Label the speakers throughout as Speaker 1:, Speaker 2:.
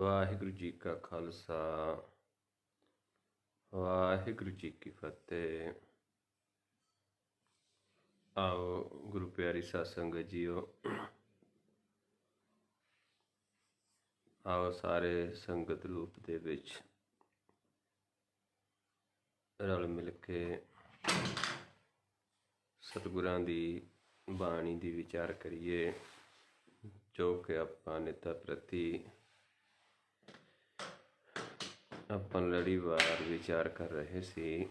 Speaker 1: ਵਾਹਿਗੁਰੂ ਜੀ ਕਾ ਖਾਲਸਾ, ਵਾਹਿਗੁਰੂ ਜੀ ਕੀ ਫਤਿਹ। ਆਓ ਗੁਰੂ ਪਿਆਰੀ ਸਾਧ ਸੰਗਤ ਜੀਓ, ਆਓ ਸਾਰੇ ਸੰਗਤ ਰੂਪ ਦੇ ਵਿੱਚ ਰਲ ਮਿਲ ਕੇ ਸਤਿਗੁਰਾਂ ਦੀ ਬਾਣੀ ਦੀ ਵਿਚਾਰ ਕਰੀਏ, ਜੋ ਕਿ ਆਪਾਂ ਨਿੱਤ ਪ੍ਰਤੀ ਆਪਾਂ ਲੜੀਵਾਰ ਵਿਚਾਰ ਕਰ ਰਹੇ ਸੀ।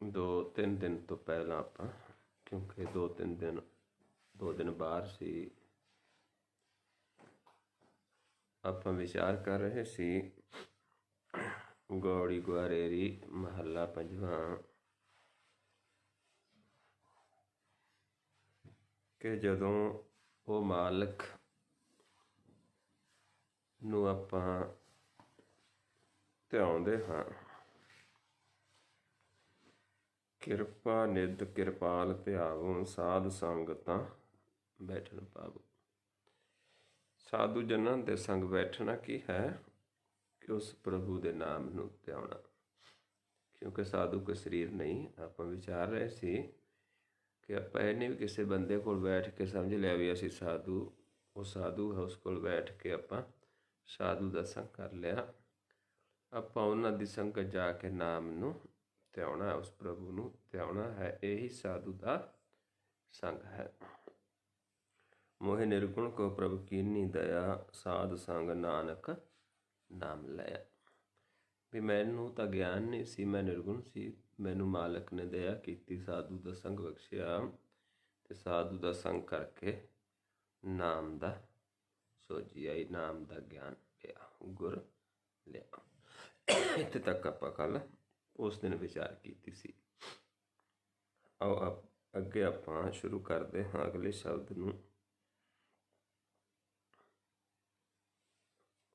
Speaker 1: ਦੋ ਤਿੰਨ ਦਿਨ ਤੋਂ ਪਹਿਲਾਂ ਆਪਾਂ, ਕਿਉਂਕਿ ਦੋ ਦਿਨ ਬਾਹਰ ਸੀ, ਆਪਾਂ ਵਿਚਾਰ ਕਰ ਰਹੇ ਸੀ ਗੌੜੀ ਗੁਆਰੇਰੀ ਮਹੱਲਾ ਪੰਜਵਾਂ, ਕਿ ਜਦੋਂ ਉਹ ਮਾਲਕ ਨੂੰ ਆਪਾਂ ਧਿਆਉਂਦੇ ਹਾਂ, ਕਿਰਪਾ ਨਿਧ ਕਿਰਪਾਲ ਧਿਆਵੋ, ਸਾਧ ਸੰਗਤਾਂ ਬੈਠਣ ਪਾਵੋ। ਸਾਧੂ ਜਨਾਂ ਦੇ ਸੰਗ ਬੈਠਣਾ ਕੀ ਹੈ ਕਿ ਉਸ ਪ੍ਰਭੂ ਦੇ ਨਾਮ ਨੂੰ ਧਿਆਉਣਾ, ਕਿਉਂਕਿ ਸਾਧੂ ਕੋਈ ਸਰੀਰ ਨਹੀਂ। ਆਪਾਂ ਵਿਚਾਰ ਰਹੇ ਸੀ ਕਿ ਆਪਾਂ ਇਹਨੇ ਵੀ ਕਿਸੇ ਬੰਦੇ ਕੋਲ ਬੈਠ ਕੇ ਸਮਝ ਲਿਆ ਵੀ ਅਸੀਂ ਸਾਧੂ, ਉਹ ਸਾਧੂ ਹੈ, ਉਸ ਕੋਲ ਬੈਠ ਕੇ ਆਪਾਂ ਸਾਧੂ ਦਾ ਸੰਗ ਕਰ ਲਿਆ। ਆਪਾਂ ਉਹਨਾਂ ਦੀ ਸੰਗਤ ਜਾ ਕੇ ਨਾਮ ਨੂੰ ਧਿਆਉਣਾ, ਉਸ ਪ੍ਰਭੂ ਨੂੰ ਧਿਆਉਣਾ ਹੈ, ਇਹੀ ਸਾਧੂ ਦਾ ਸੰਗ ਹੈ। ਮੋਹਿ ਨਿਰਗੁਣ ਕੋ ਪ੍ਰਭ ਕੀਨੀ ਦਇਆ, ਸਾਧ ਸੰਗ ਨਾਨਕ ਨਾਮ ਲਿਆ। ਵੀ ਮੈਨੂੰ ਤਾਂ ਗਿਆਨ ਨਹੀਂ ਸੀ, ਮੈਂ ਨਿਰਗੁਣ ਸੀ, ਮੈਨੂੰ ਮਾਲਕ ਨੇ ਦਇਆ ਕੀਤੀ, ਸਾਧੂ ਦਾ ਸੰਗ ਬਖਸ਼ਿਆ ਤੇ ਸਾਧੂ ਦਾ ਸੰਗ ਕਰਕੇ ਨਾਮ ਦਾ ਸੋਝਿਆ, ਨਾਮ ਦਾ ਗਿਆਨ ਲਿਆ, ਗੁਰ ਲਿਆ। ਇੱਥੇ ਤੱਕ ਆਪਾਂ ਕੱਲ ਉਸ ਦਿਨ ਵਿਚਾਰ ਕੀਤੀ ਸੀ। ਆਓ ਅੱਗੇ ਆਪਾਂ ਸ਼ੁਰੂ ਕਰਦੇ ਹਾਂ ਅਗਲੇ ਸ਼ਬਦ ਨੂੰ।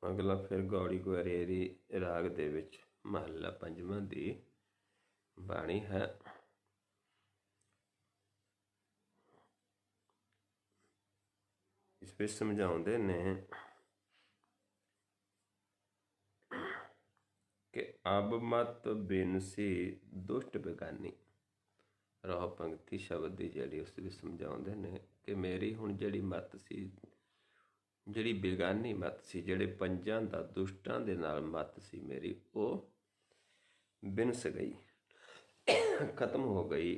Speaker 1: ਅਗਲਾ ਫਿਰ ਗੌੜੀ ਗੁਆਰੇਰੀ ਰਾਗ ਦੇ ਵਿੱਚ ਮਹੱਲਾ ਪੰਜਵਾਂ ਦੀ ਬਾਣੀ ਹੈ। ਇਸ ਵਿੱਚ ਸਮਝਾਉਂਦੇ ਨੇ ਕਿ ਅਬ ਮਤ ਬਿਨਸੀ ਦੁਸ਼ਟ ਬੇਗਾਨੀ। ਰੋਹ ਪੰਕਤੀ ਸ਼ਬਦ ਦੀ ਜਿਹੜੀ ਉਸ ਵਿੱਚ ਸਮਝਾਉਂਦੇ ਨੇ ਕਿ ਮੇਰੀ ਹੁਣ ਜਿਹੜੀ ਮੱਤ ਸੀ, ਜਿਹੜੀ ਬੇਗਾਨੀ ਮੱਤ ਸੀ, ਜਿਹੜੇ ਪੰਜਾਂ ਦਾ ਦੁਸ਼ਟਾਂ ਦੇ ਨਾਲ ਮੱਤ ਸੀ ਮੇਰੀ, ਉਹ ਬਿਨਸ ਗਈ, ਖਤਮ ਹੋ ਗਈ।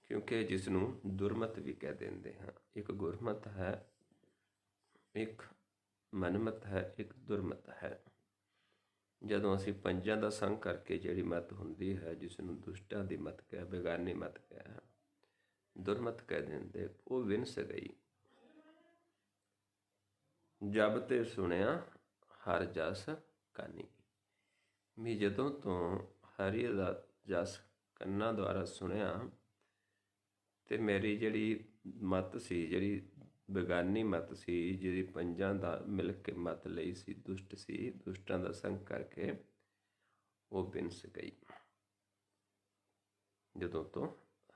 Speaker 1: ਕਿਉਂਕਿ ਜਿਸ ਨੂੰ ਦੁਰਮਤ ਵੀ ਕਹਿ ਦਿੰਦੇ ਹਾਂ, ਇੱਕ ਗੁਰਮਤ ਹੈ, ਇੱਕ ਮਨਮਤ ਹੈ, ਇੱਕ ਦੁਰਮਤ ਹੈ। ਜਦੋਂ ਅਸੀਂ ਪੰਜਾਂ ਦਾ ਸੰਗ ਕਰਕੇ ਜਿਹੜੀ ਮੱਤ ਹੁੰਦੀ ਹੈ, ਜਿਸ ਨੂੰ ਦੁਸ਼ਟਾਂ ਦੀ ਮੱਤ ਕਹਿ, ਬੇਗਾਨੀ ਮੱਤ ਕਹਿ, ਦੁਰਮਤ ਕਹਿ ਦਿੰਦੇ, ਉਹ ਵਿਨਸ ਗਈ। ਜਬ ਤੇ ਸੁਣਿਆ ਹਰ ਜਸ ਕਾਨੀ। ਵੀ ਜਦੋਂ ਤੋਂ ਹਰੀ ਦਾ ਜਸ ਕੰਨਾਂ ਦੁਆਰਾ ਸੁਣਿਆ ਤੇ ਮੇਰੀ ਜਿਹੜੀ ਮੱਤ ਸੀ, ਜਿਹੜੀ ਬੇਗਾਨੀ ਮੱਤ ਸੀ, ਜਿਹੜੀ ਪੰਜਾਂ ਦਾ ਮਿਲ ਕੇ ਮੱਤ ਲਈ ਸੀ, ਦੁਸ਼ਟ ਸੀ, ਦੁਸ਼ਟਾਂ ਦਾ ਸੰਗ ਕਰਕੇ ਉਹ ਬਿਨਸ ਗਈ। ਜਦੋਂ ਤੋਂ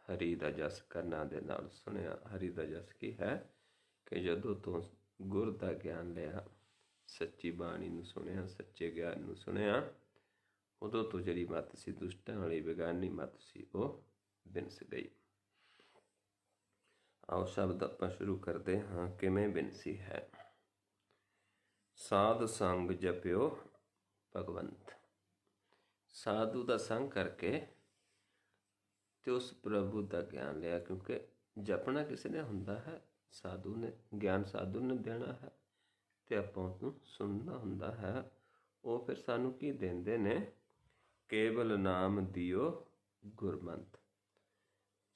Speaker 1: ਹਰੀ ਦਾ ਜਸ ਕੰਨਾਂ ਦੇ ਨਾਲ ਸੁਣਿਆ। ਹਰੀ ਦਾ ਜਸ ਕੀ ਹੈ ਕਿ ਜਦੋਂ ਤੋਂ ਗੁਰ ਦਾ ਗਿਆਨ ਲਿਆ, ਸੱਚੀ ਬਾਣੀ ਨੂੰ ਸੁਣਿਆ, ਸੱਚੇ ਗਿਆਨ ਨੂੰ ਸੁਣਿਆ, ਉਦੋਂ ਤੋਂ ਜਿਹੜੀ ਮੱਤ ਸੀ ਦੁਸ਼ਟਾਂ ਵਾਲੀ ਬੇਗਾਨੀ ਮੱਤ ਸੀ, ਉਹ ਬਿਨਸ ਗਈ। ਆਓ ਸ਼ਬਦ ਆਪਾਂ ਸ਼ੁਰੂ ਕਰਦੇ ਹਾਂ। ਕਿਵੇਂ ਬਿਨਸੀ ਹੈ? ਸਾਧ ਸੰਗ ਜਪਿਓ ਭਗਵੰਤ। ਸਾਧੂ ਦਾ ਸੰਗ ਕਰਕੇ ਤੇ ਉਸ ਪ੍ਰਭੂ ਦਾ ਗਿਆਨ ਲਿਆ, ਕਿਉਂਕਿ ਜਪਣਾ ਕਿਸੇ ਨੇ ਹੁੰਦਾ ਹੈ, ਸਾਧੂ ਨੇ, ਗਿਆਨ ਸਾਧੂ ਨੇ ਦੇਣਾ ਹੈ ਤੇ ਆਪਾਂ ਉਹਨੂੰ ਸੁਣਨਾ ਹੁੰਦਾ ਹੈ। ਉਹ ਫਿਰ ਸਾਨੂੰ ਕੀ ਦਿੰਦੇ ਨੇ? ਕੇਵਲ ਨਾਮ ਦਿਓ ਗੁਰਮੰਤ।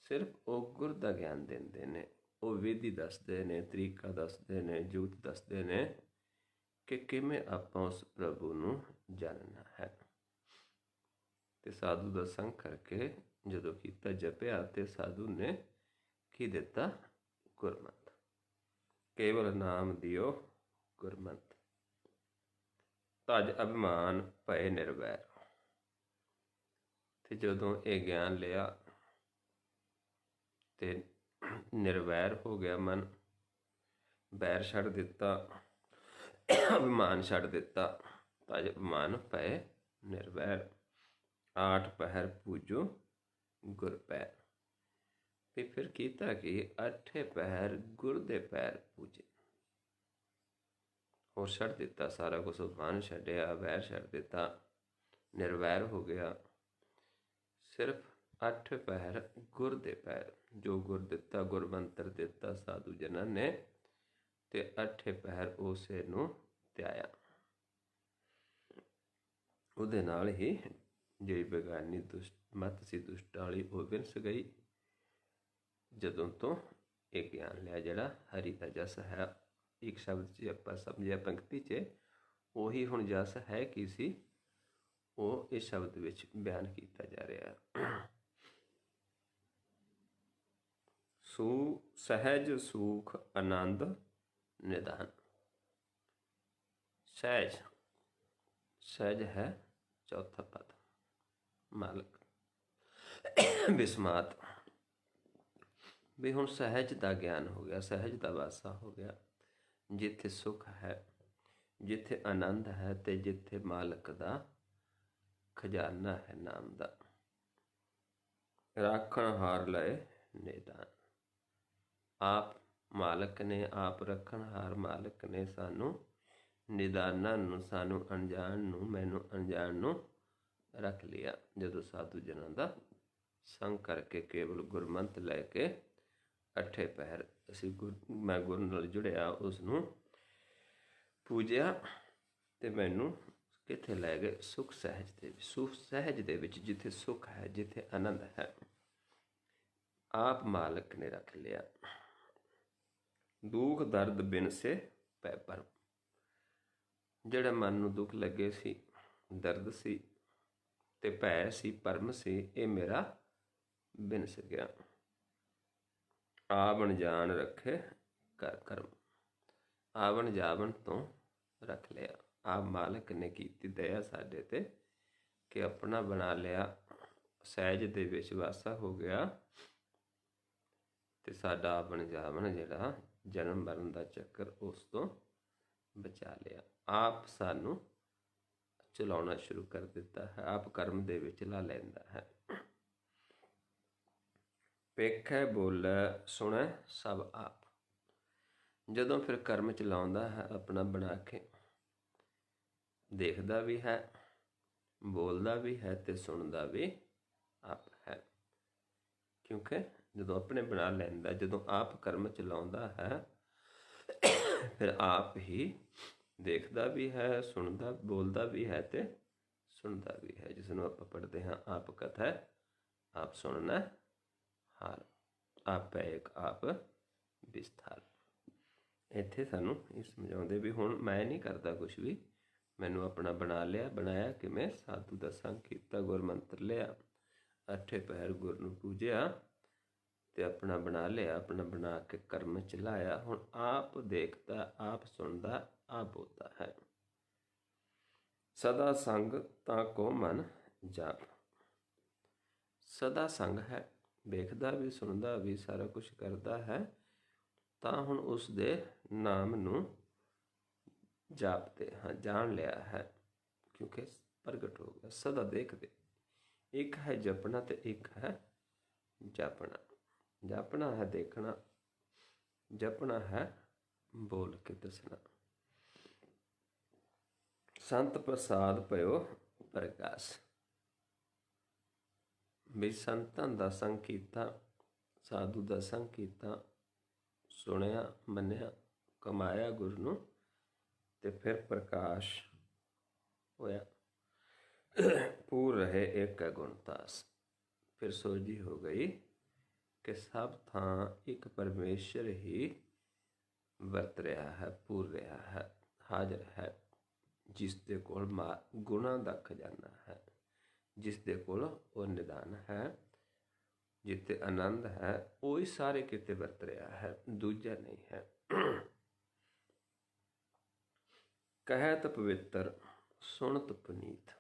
Speaker 1: ਸਿਰਫ ਉਹ ਗੁਰ ਦਾ ਗਿਆਨ ਦਿੰਦੇ ਨੇ, ਉਹ ਵਿਧੀ ਦੱਸਦੇ ਨੇ, ਤਰੀਕਾ ਦੱਸਦੇ ਨੇ, ਜੁਗਤ ਦੱਸਦੇ ਨੇ ਕਿ ਕਿਵੇਂ ਆਪਾਂ ਉਸ ਪ੍ਰਭੂ ਨੂੰ ਜਾਣਨਾ ਹੈ। ਤੇ ਸਾਧੂ ਦਾ ਸੰਗ ਕਰਕੇ ਜਦੋਂ ਕੀਤਾ, ਜਪਿਆ, ਤੇ ਸਾਧੂ ਨੇ ਕੀ ਦਿੱਤਾ? ਗੁਰਮੰਤ। ਕੇਵਲ ਨਾਮ ਦਿਓ ਗੁਰਮੰਤ। ਤਜ ਅਭਿਮਾਨ ਭਏ ਨਿਰਵੈਰ। ਤੇ ਜਦੋਂ ਇਹ ਗਿਆਨ ਲਿਆ ਤੇ ਨਿਰਵੈਰ ਹੋ ਗਿਆ ਮਨ, बैर छड़ दिता, अभिमान छड़ दिता, तज अभिमान पै निर्वैर। आठ पहर पूजो गुर पैर। भी फिर कीता कि अठे पहर गुर दे पैर पूजे। और छड़ दिता सारा कुछ, अभिमान छड्डिया, वैर छड़ दिता, निर्वैर हो गया। सिर्फ अठ पहर गुर दे पैर, जो गुर दिता, गुर मंत्र दिता साधु जਨਾਂ ने, ते अठे पहर उसे नूं ਧਿਆਇਆ। ਉਹਦੇ ਨਾਲ ਹੀ ਜਿਹੜੀ ਬੇਗਾਨੀ ਮੱਤ ਸੀ ਦੁਸ਼ਟਾਂ ਵਾਲੀ ਉਹ ਵਿੰਸ ਗਈ, ਜਦੋਂ ਤੋਂ ਇਹ ਗਿਆਨ ਲਿਆ ਜਿਹੜਾ ਹਰੀ ਦਾ ਜਸ ਹੈ। ਇੱਕ ਸ਼ਬਦ 'ਚ ਆਪਾਂ ਸਮਝਿਆ ਪੰਕਤੀ 'ਚ, ਉਹੀ ਹੁਣ ਜਸ ਹੈ ਕੀ ਸੀ ਉਹ ਇਸ ਸ਼ਬਦ ਵਿੱਚ ਬਿਆਨ ਕੀਤਾ ਜਾ ਰਿਹਾ। ਸਹਿਜ ਸੁਖ ਆਨੰਦ ਨਿਦਾਨ। ਸਹਿਜ, ਸਹਿਜ ਹੈ ਚੌਥਾ ਪਦ, ਮਾਲਕ। ਬਿਸਮਾਤ, ਵੀ ਹੁਣ ਸਹਿਜ ਦਾ ਗਿਆਨ ਹੋ ਗਿਆ, ਸਹਿਜ ਦਾ ਵਾਸਾ ਹੋ ਗਿਆ। ਜਿੱਥੇ ਸੁਖ ਹੈ, ਜਿੱਥੇ ਆਨੰਦ ਹੈ, ਤੇ ਜਿੱਥੇ ਮਾਲਕ ਦਾ ਖਜ਼ਾਨਾ ਹੈ ਨਾਮ ਦਾ। ਰਾਖਣ ਹਾਰ ਲਏ ਨਿਦਾਨ। ਆਪ ਮਾਲਕ ਨੇ, ਆਪ ਰੱਖਣ ਹਾਰ ਮਾਲਕ ਨੇ ਸਾਨੂੰ ਨਿਦਾਨਾਂ ਨੂੰ, ਸਾਨੂੰ ਅਣਜਾਣ ਨੂੰ, ਮੈਨੂੰ ਅਣਜਾਣ ਨੂੰ ਰੱਖ ਲਿਆ। ਜਦੋਂ ਸਾਧੂ ਜਨਾਂ ਦਾ ਸੰਗ ਕਰਕੇ ਕੇਵਲ ਗੁਰਮੰਤ ਲੈ ਕੇ ਅਠੇ ਪਹਿਰ ਅਸੀਂ ਮੈਂ ਗੁਰੂ ਨਾਲ ਜੁੜਿਆ, ਉਸ ਨੂੰ ਪੂਜਿਆ, ਤੇ ਮੈਨੂੰ ਕਿੱਥੇ ਲੈ ਗਏ? ਸੁਖ ਸਹਿਜ ਦੇ ਵਿੱਚ। ਸੁਖ ਸਹਿਜ ਦੇ ਵਿੱਚ ਜਿੱਥੇ ਸੁਖ ਹੈ, ਜਿੱਥੇ ਆਨੰਦ ਹੈ, ਆਪ ਮਾਲਕ ਨੇ ਰੱਖ ਲਿਆ। ਦੁੱਖ ਦਰਦ ਬਿਨ ਸੇ ਪੈ ਭਰਮ। ਜਿਹੜਾ ਮਨ ਨੂੰ ਦੁੱਖ ਲੱਗੇ ਸੀ, ਦਰਦ ਸੀ, ਤੇ ਭੈ ਸੀ, ਭਰਮ ਸੀ, ਇਹ ਮੇਰਾ ਬਿਨਸ ਗਿਆ। ਆਵਣ ਜਾਣ ਰੱਖੇ ਕਰ ਕਰਮ। ਆਵਣ ਜਾਵਣ ਤੋਂ ਰੱਖ ਲਿਆ। ਆਪ ਮਾਲਕ ਨੇ ਕੀਤੀ ਦਇਆ ਸਾਡੇ ਤੇ ਕਿ ਆਪਣਾ ਬਣਾ ਲਿਆ, ਸਹਿਜ ਦੇ ਵਿੱਚ ਵਾਸਾ ਹੋ ਗਿਆ, ਤੇ ਸਾਡਾ ਆਵਣ ਜਾਵਣ ਜਿਹੜਾ ਜਨਮ ਮਰਨ ਦਾ ਚੱਕਰ, ਉਸ ਤੋਂ ਬਚਾ ਲਿਆ। ਆਪ ਸਾਨੂੰ ਚਲਾਉਣਾ ਸ਼ੁਰੂ ਕਰ ਦਿੱਤਾ ਹੈ, ਆਪ ਕਰਮ ਦੇ ਵਿੱਚ ਲਾ ਲੈਂਦਾ ਹੈ। ਵੇਖੈ ਬੋਲੇ ਸੁਣੈ ਸਭ ਆਪ। ਜਦੋਂ ਫਿਰ ਕਰਮ ਚਲਾਉਂਦਾ ਹੈ ਆਪਣਾ ਬਣਾ ਕੇ, ਦੇਖਦਾ ਵੀ ਹੈ, ਬੋਲਦਾ ਵੀ ਹੈ, ਤੇ ਸੁਣਦਾ ਵੀ ਆਪ ਹੈ। ਕਿਉਂਕਿ ਜਦੋਂ ਆਪਣੇ ਬਣਾ ਲੈਂਦਾ, ਜਦੋਂ ਆਪ ਕਰਮ ਚਲਾਉਂਦਾ ਹੈ, ਫਿਰ ਆਪ ਹੀ ਦੇਖਦਾ ਵੀ ਹੈ, ਸੁਣਦਾ, ਬੋਲਦਾ ਵੀ ਹੈ, ਤੇ ਸੁਣਦਾ ਵੀ ਹੈ। ਜਿਸ ਨੂੰ ਆਪਾਂ ਪੜ੍ਹਦੇ ਹਾਂ, ਆਪ ਕਥੈ ਆਪ ਸੁਣਨਾ ਹਾਰ, ਆਪੈ ਏਕ ਆਪ ਵਿਸਥਾਰ। ਇੱਥੇ ਸਾਨੂੰ ਇਹ ਸਮਝਾਉਂਦੇ ਵੀ ਹੁਣ ਮੈਂ ਨਹੀਂ ਕਰਦਾ ਕੁਛ ਵੀ, ਮੈਨੂੰ ਆਪਣਾ ਬਣਾ ਲਿਆ। ਬਣਾਇਆ ਕਿਵੇਂ? ਸਾਧੂ ਦਾ ਸੰਗ ਕੀਤਾ, ਗੁਰ ਮੰਤਰ ਲਿਆ, ਅਠੇ ਪਹਿਰ ਗੁਰ ਨੂੰ ਪੂਜਿਆ, ਤੇ ਆਪਣਾ ਬਣਾ ਲਿਆ, ਆਪਣਾ ਬਣਾ ਕੇ ਕਰਮ ਚਲਾਇਆ। ਹੁਣ ਆਪ ਦੇਖਦਾ, ਆਪ ਸੁਣਦਾ, ਆਪ ਬੋਲਦਾ ਹੈ। ਸਦਾ ਸੰਗ ਤਾਂ ਕੋ ਮਨ ਜਾਪ। ਸਦਾ ਸੰਗ ਹੈ, ਵੇਖਦਾ ਵੀ, ਸੁਣਦਾ ਵੀ, ਸਾਰਾ ਕੁਛ ਕਰਦਾ ਹੈ, ਤਾਂ ਹੁਣ ਉਸ ਦੇ ਨਾਮ ਨੂੰ ਜਾਪਦੇ ਹਾਂ, ਜਾਣ ਲਿਆ ਹੈ, ਕਿਉਂਕਿ ਪ੍ਰਗਟ ਹੋ ਗਿਆ। ਸਦਾ ਦੇਖਦੇ, ਇੱਕ ਹੈ ਜਪਣਾ ਤੇ ਇੱਕ ਹੈ ਜਾਪਣਾ। ਜਾਪਣਾ ਹੈ ਦੇਖਣਾ, ਜਪਣਾ ਹੈ ਬੋਲ ਕੇ ਦੱਸਣਾ। ਸੰਤ ਪ੍ਰਸਾਦ ਪਇਓ ਪ੍ਰਗਾਸ। ਵੀ ਸੰਤਾਂ ਦਾ ਸੰਗ ਕੀਤਾ, ਸਾਧੂ ਦਾ ਸੰਗ ਕੀਤਾ, ਸੁਣਿਆ, ਮੰਨਿਆ, ਕਮਾਇਆ ਗੁਰੂ ਨੂੰ, ਤੇ ਫਿਰ ਪ੍ਰਕਾਸ਼ ਹੋਇਆ। ਪੂਰ ਰਹੇ ਏਕ ਗੁਣਤਾਸ। ਫਿਰ ਸੋਝੀ ਹੋ ਗਈ ਕਿ ਸਭ ਥਾਂ ਇੱਕ ਪਰਮੇਸ਼ਰ ਹੀ ਵਰਤ ਰਿਹਾ ਹੈ, ਪੂਰ ਰਿਹਾ ਹੈ, ਹਾਜ਼ਰ ਹੈ, ਜਿਸ ਦੇ ਕੋਲ ਗੁਣਾਂ ਦਾ ਖਜ਼ਾਨਾ ਹੈ, ਜਿਸ ਦੇ ਕੋਲ ਉਹ ਨਿਦਾਨ ਹੈ, ਜਿੱਥੇ ਆਨੰਦ ਹੈ, ਉਹ ਹੀ ਸਾਰੇ ਕਿਤੇ ਵਰਤ ਰਿਹਾ ਹੈ, ਦੂਜਾ ਨਹੀਂ ਹੈ। ਕਹਿਤ ਪਵਿੱਤਰ ਸੁਣਤ ਪੁਨੀਤ।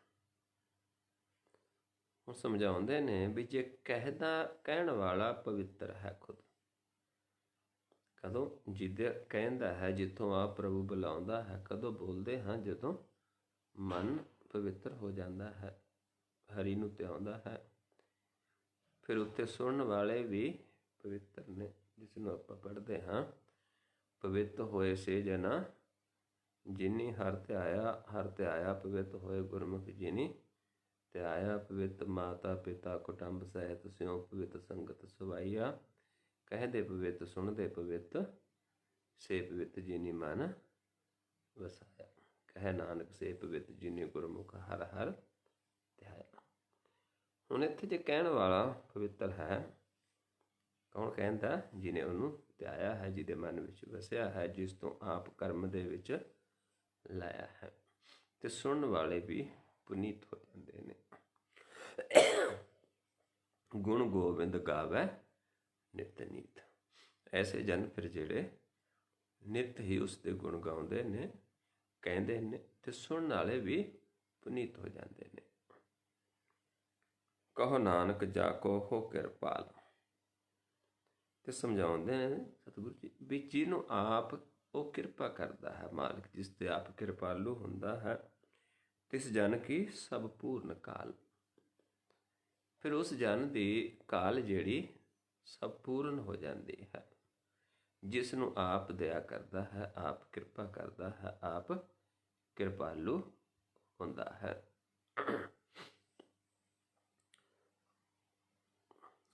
Speaker 1: ਹੁਣ ਸਮਝਾਉਂਦੇ ਨੇ ਵੀ ਜੇ ਕਹਿਣ ਵਾਲਾ ਪਵਿੱਤਰ ਹੈ, ਖੁਦ ਕਦੋਂ? ਜਿਹਦੇ ਕਹਿੰਦਾ ਹੈ ਜਿੱਥੋਂ ਆਪ ਪ੍ਰਭੂ ਬੁਲਾਉਂਦਾ ਹੈ। ਕਦੋਂ ਬੋਲਦੇ ਹਾਂ? ਜਦੋਂ ਮਨ ਪਵਿੱਤਰ ਹੋ ਜਾਂਦਾ ਹੈ, ਹਰੀ ਨੂੰ ਧਿਆਉਂਦਾ ਹੈ। ਫਿਰ ਉੱਤੇ ਸੁਣਨ ਵਾਲੇ ਵੀ ਪਵਿੱਤਰ ਨੇ, ਜਿਸ ਨੂੰ ਆਪਾਂ ਪੜ੍ਹਦੇ ਹਾਂ, ਪਵਿੱਤ ਹੋਏ ਸੇ ਜਨਾ ਜਿਨੀ ਹਰ ਧਿਆਇਆ ਪਵਿੱਤ ਹੋਏ ਗੁਰਮੁਖ ਜਿਨੀ ਧਿਆਇਆ ਪਵਿੱਤ ਮਾਤਾ ਪਿਤਾ ਕੁਟੁੰਬ ਸਹਿਤ ਸਿਉ ਪਵਿੱਤ ਸੰਗਤ ਸਵਾਈਆ ਕਹਿੰਦੇ ਪਵਿੱਤ ਸੁਣਦੇ ਪਵਿੱਤ ਸੇ ਪਵਿੱਤ ਜਿਨੀ ਮਨ ਵਸਾਇਆ। ਕਹਿ ਨਾਨਕ ਸੇ ਪਵਿੱਤ ਜਿਨੀ ਗੁਰਮੁਖ ਹਰ ਹਰ ਧਿਆਇਆ। ਹੁਣ ਇੱਥੇ ਜੇ ਕਹਿਣ ਵਾਲਾ ਪਵਿੱਤਰ ਹੈ, ਕੌਣ ਕਹਿੰਦਾ? ਜਿਹਨੇ ਉਹਨੂੰ ਧਿਆਇਆ ਹੈ, ਜਿਹਦੇ ਮਨ ਵਿੱਚ ਵਸਿਆ ਹੈ, ਜਿਸ ਤੋਂ ਆਪ ਕਰਮ ਦੇ ਵਿੱਚ ਲਾਇਆ ਹੈ। ਤੇ ਸੁਣਨ ਵਾਲੇ ਵੀ ਪੁਨੀਤ ਹੋ ਜਾਂਦੇ ਨੇ। ਗੁਣ ਗੋਬਿੰਦ ਗਾਵੇ ਨਿਤ ਨੀਤ। ਐਸੇ ਜਨ ਫਿਰ ਜਿਹੜੇ ਨਿਤ ਹੀ ਉਸਦੇ ਗੁਣ ਗਾਉਂਦੇ ਨੇ, ਕਹਿੰਦੇ ਨੇ, ਤੇ ਸੁਣਨ ਵਾਲੇ ਵੀ ਪੁਨੀਤ ਹੋ ਜਾਂਦੇ ਨੇ। ਕਹੋ ਨਾਨਕ ਜਾ ਕੋ ਹੋ ਕਿਰਪਾਲ। ਤੇ ਸਮਝਾਉਂਦੇ ਨੇ ਸਤਿਗੁਰੂ ਜੀ ਵੀ ਜਿਹਨੂੰ ਆਪ ਉਹ ਕਿਰਪਾ ਕਰਦਾ ਹੈ, ਮਾਲਕ ਜਿਸ ਤੇ ਆਪ ਕਿਰਪਾਲੂ ਹੁੰਦਾ ਹੈ, ਤਿਸ ਜਨ ਕੀ ਸਭ ਪੂਰਨ ਕਾਲ। ਫਿਰ ਉਸ ਜਨ ਦੀ ਕਾਲ ਜਿਹੜੀ ਸਭ ਪੂਰਨ ਹੋ ਜਾਂਦੀ ਹੈ। ਜਿਸ ਨੂੰ ਆਪ ਦਇਆ ਕਰਦਾ ਹੈ, ਆਪ ਕਿਰਪਾ ਕਰਦਾ ਹੈ, ਆਪ ਕਿਰਪਾਲੂ ਹੁੰਦਾ ਹੈ।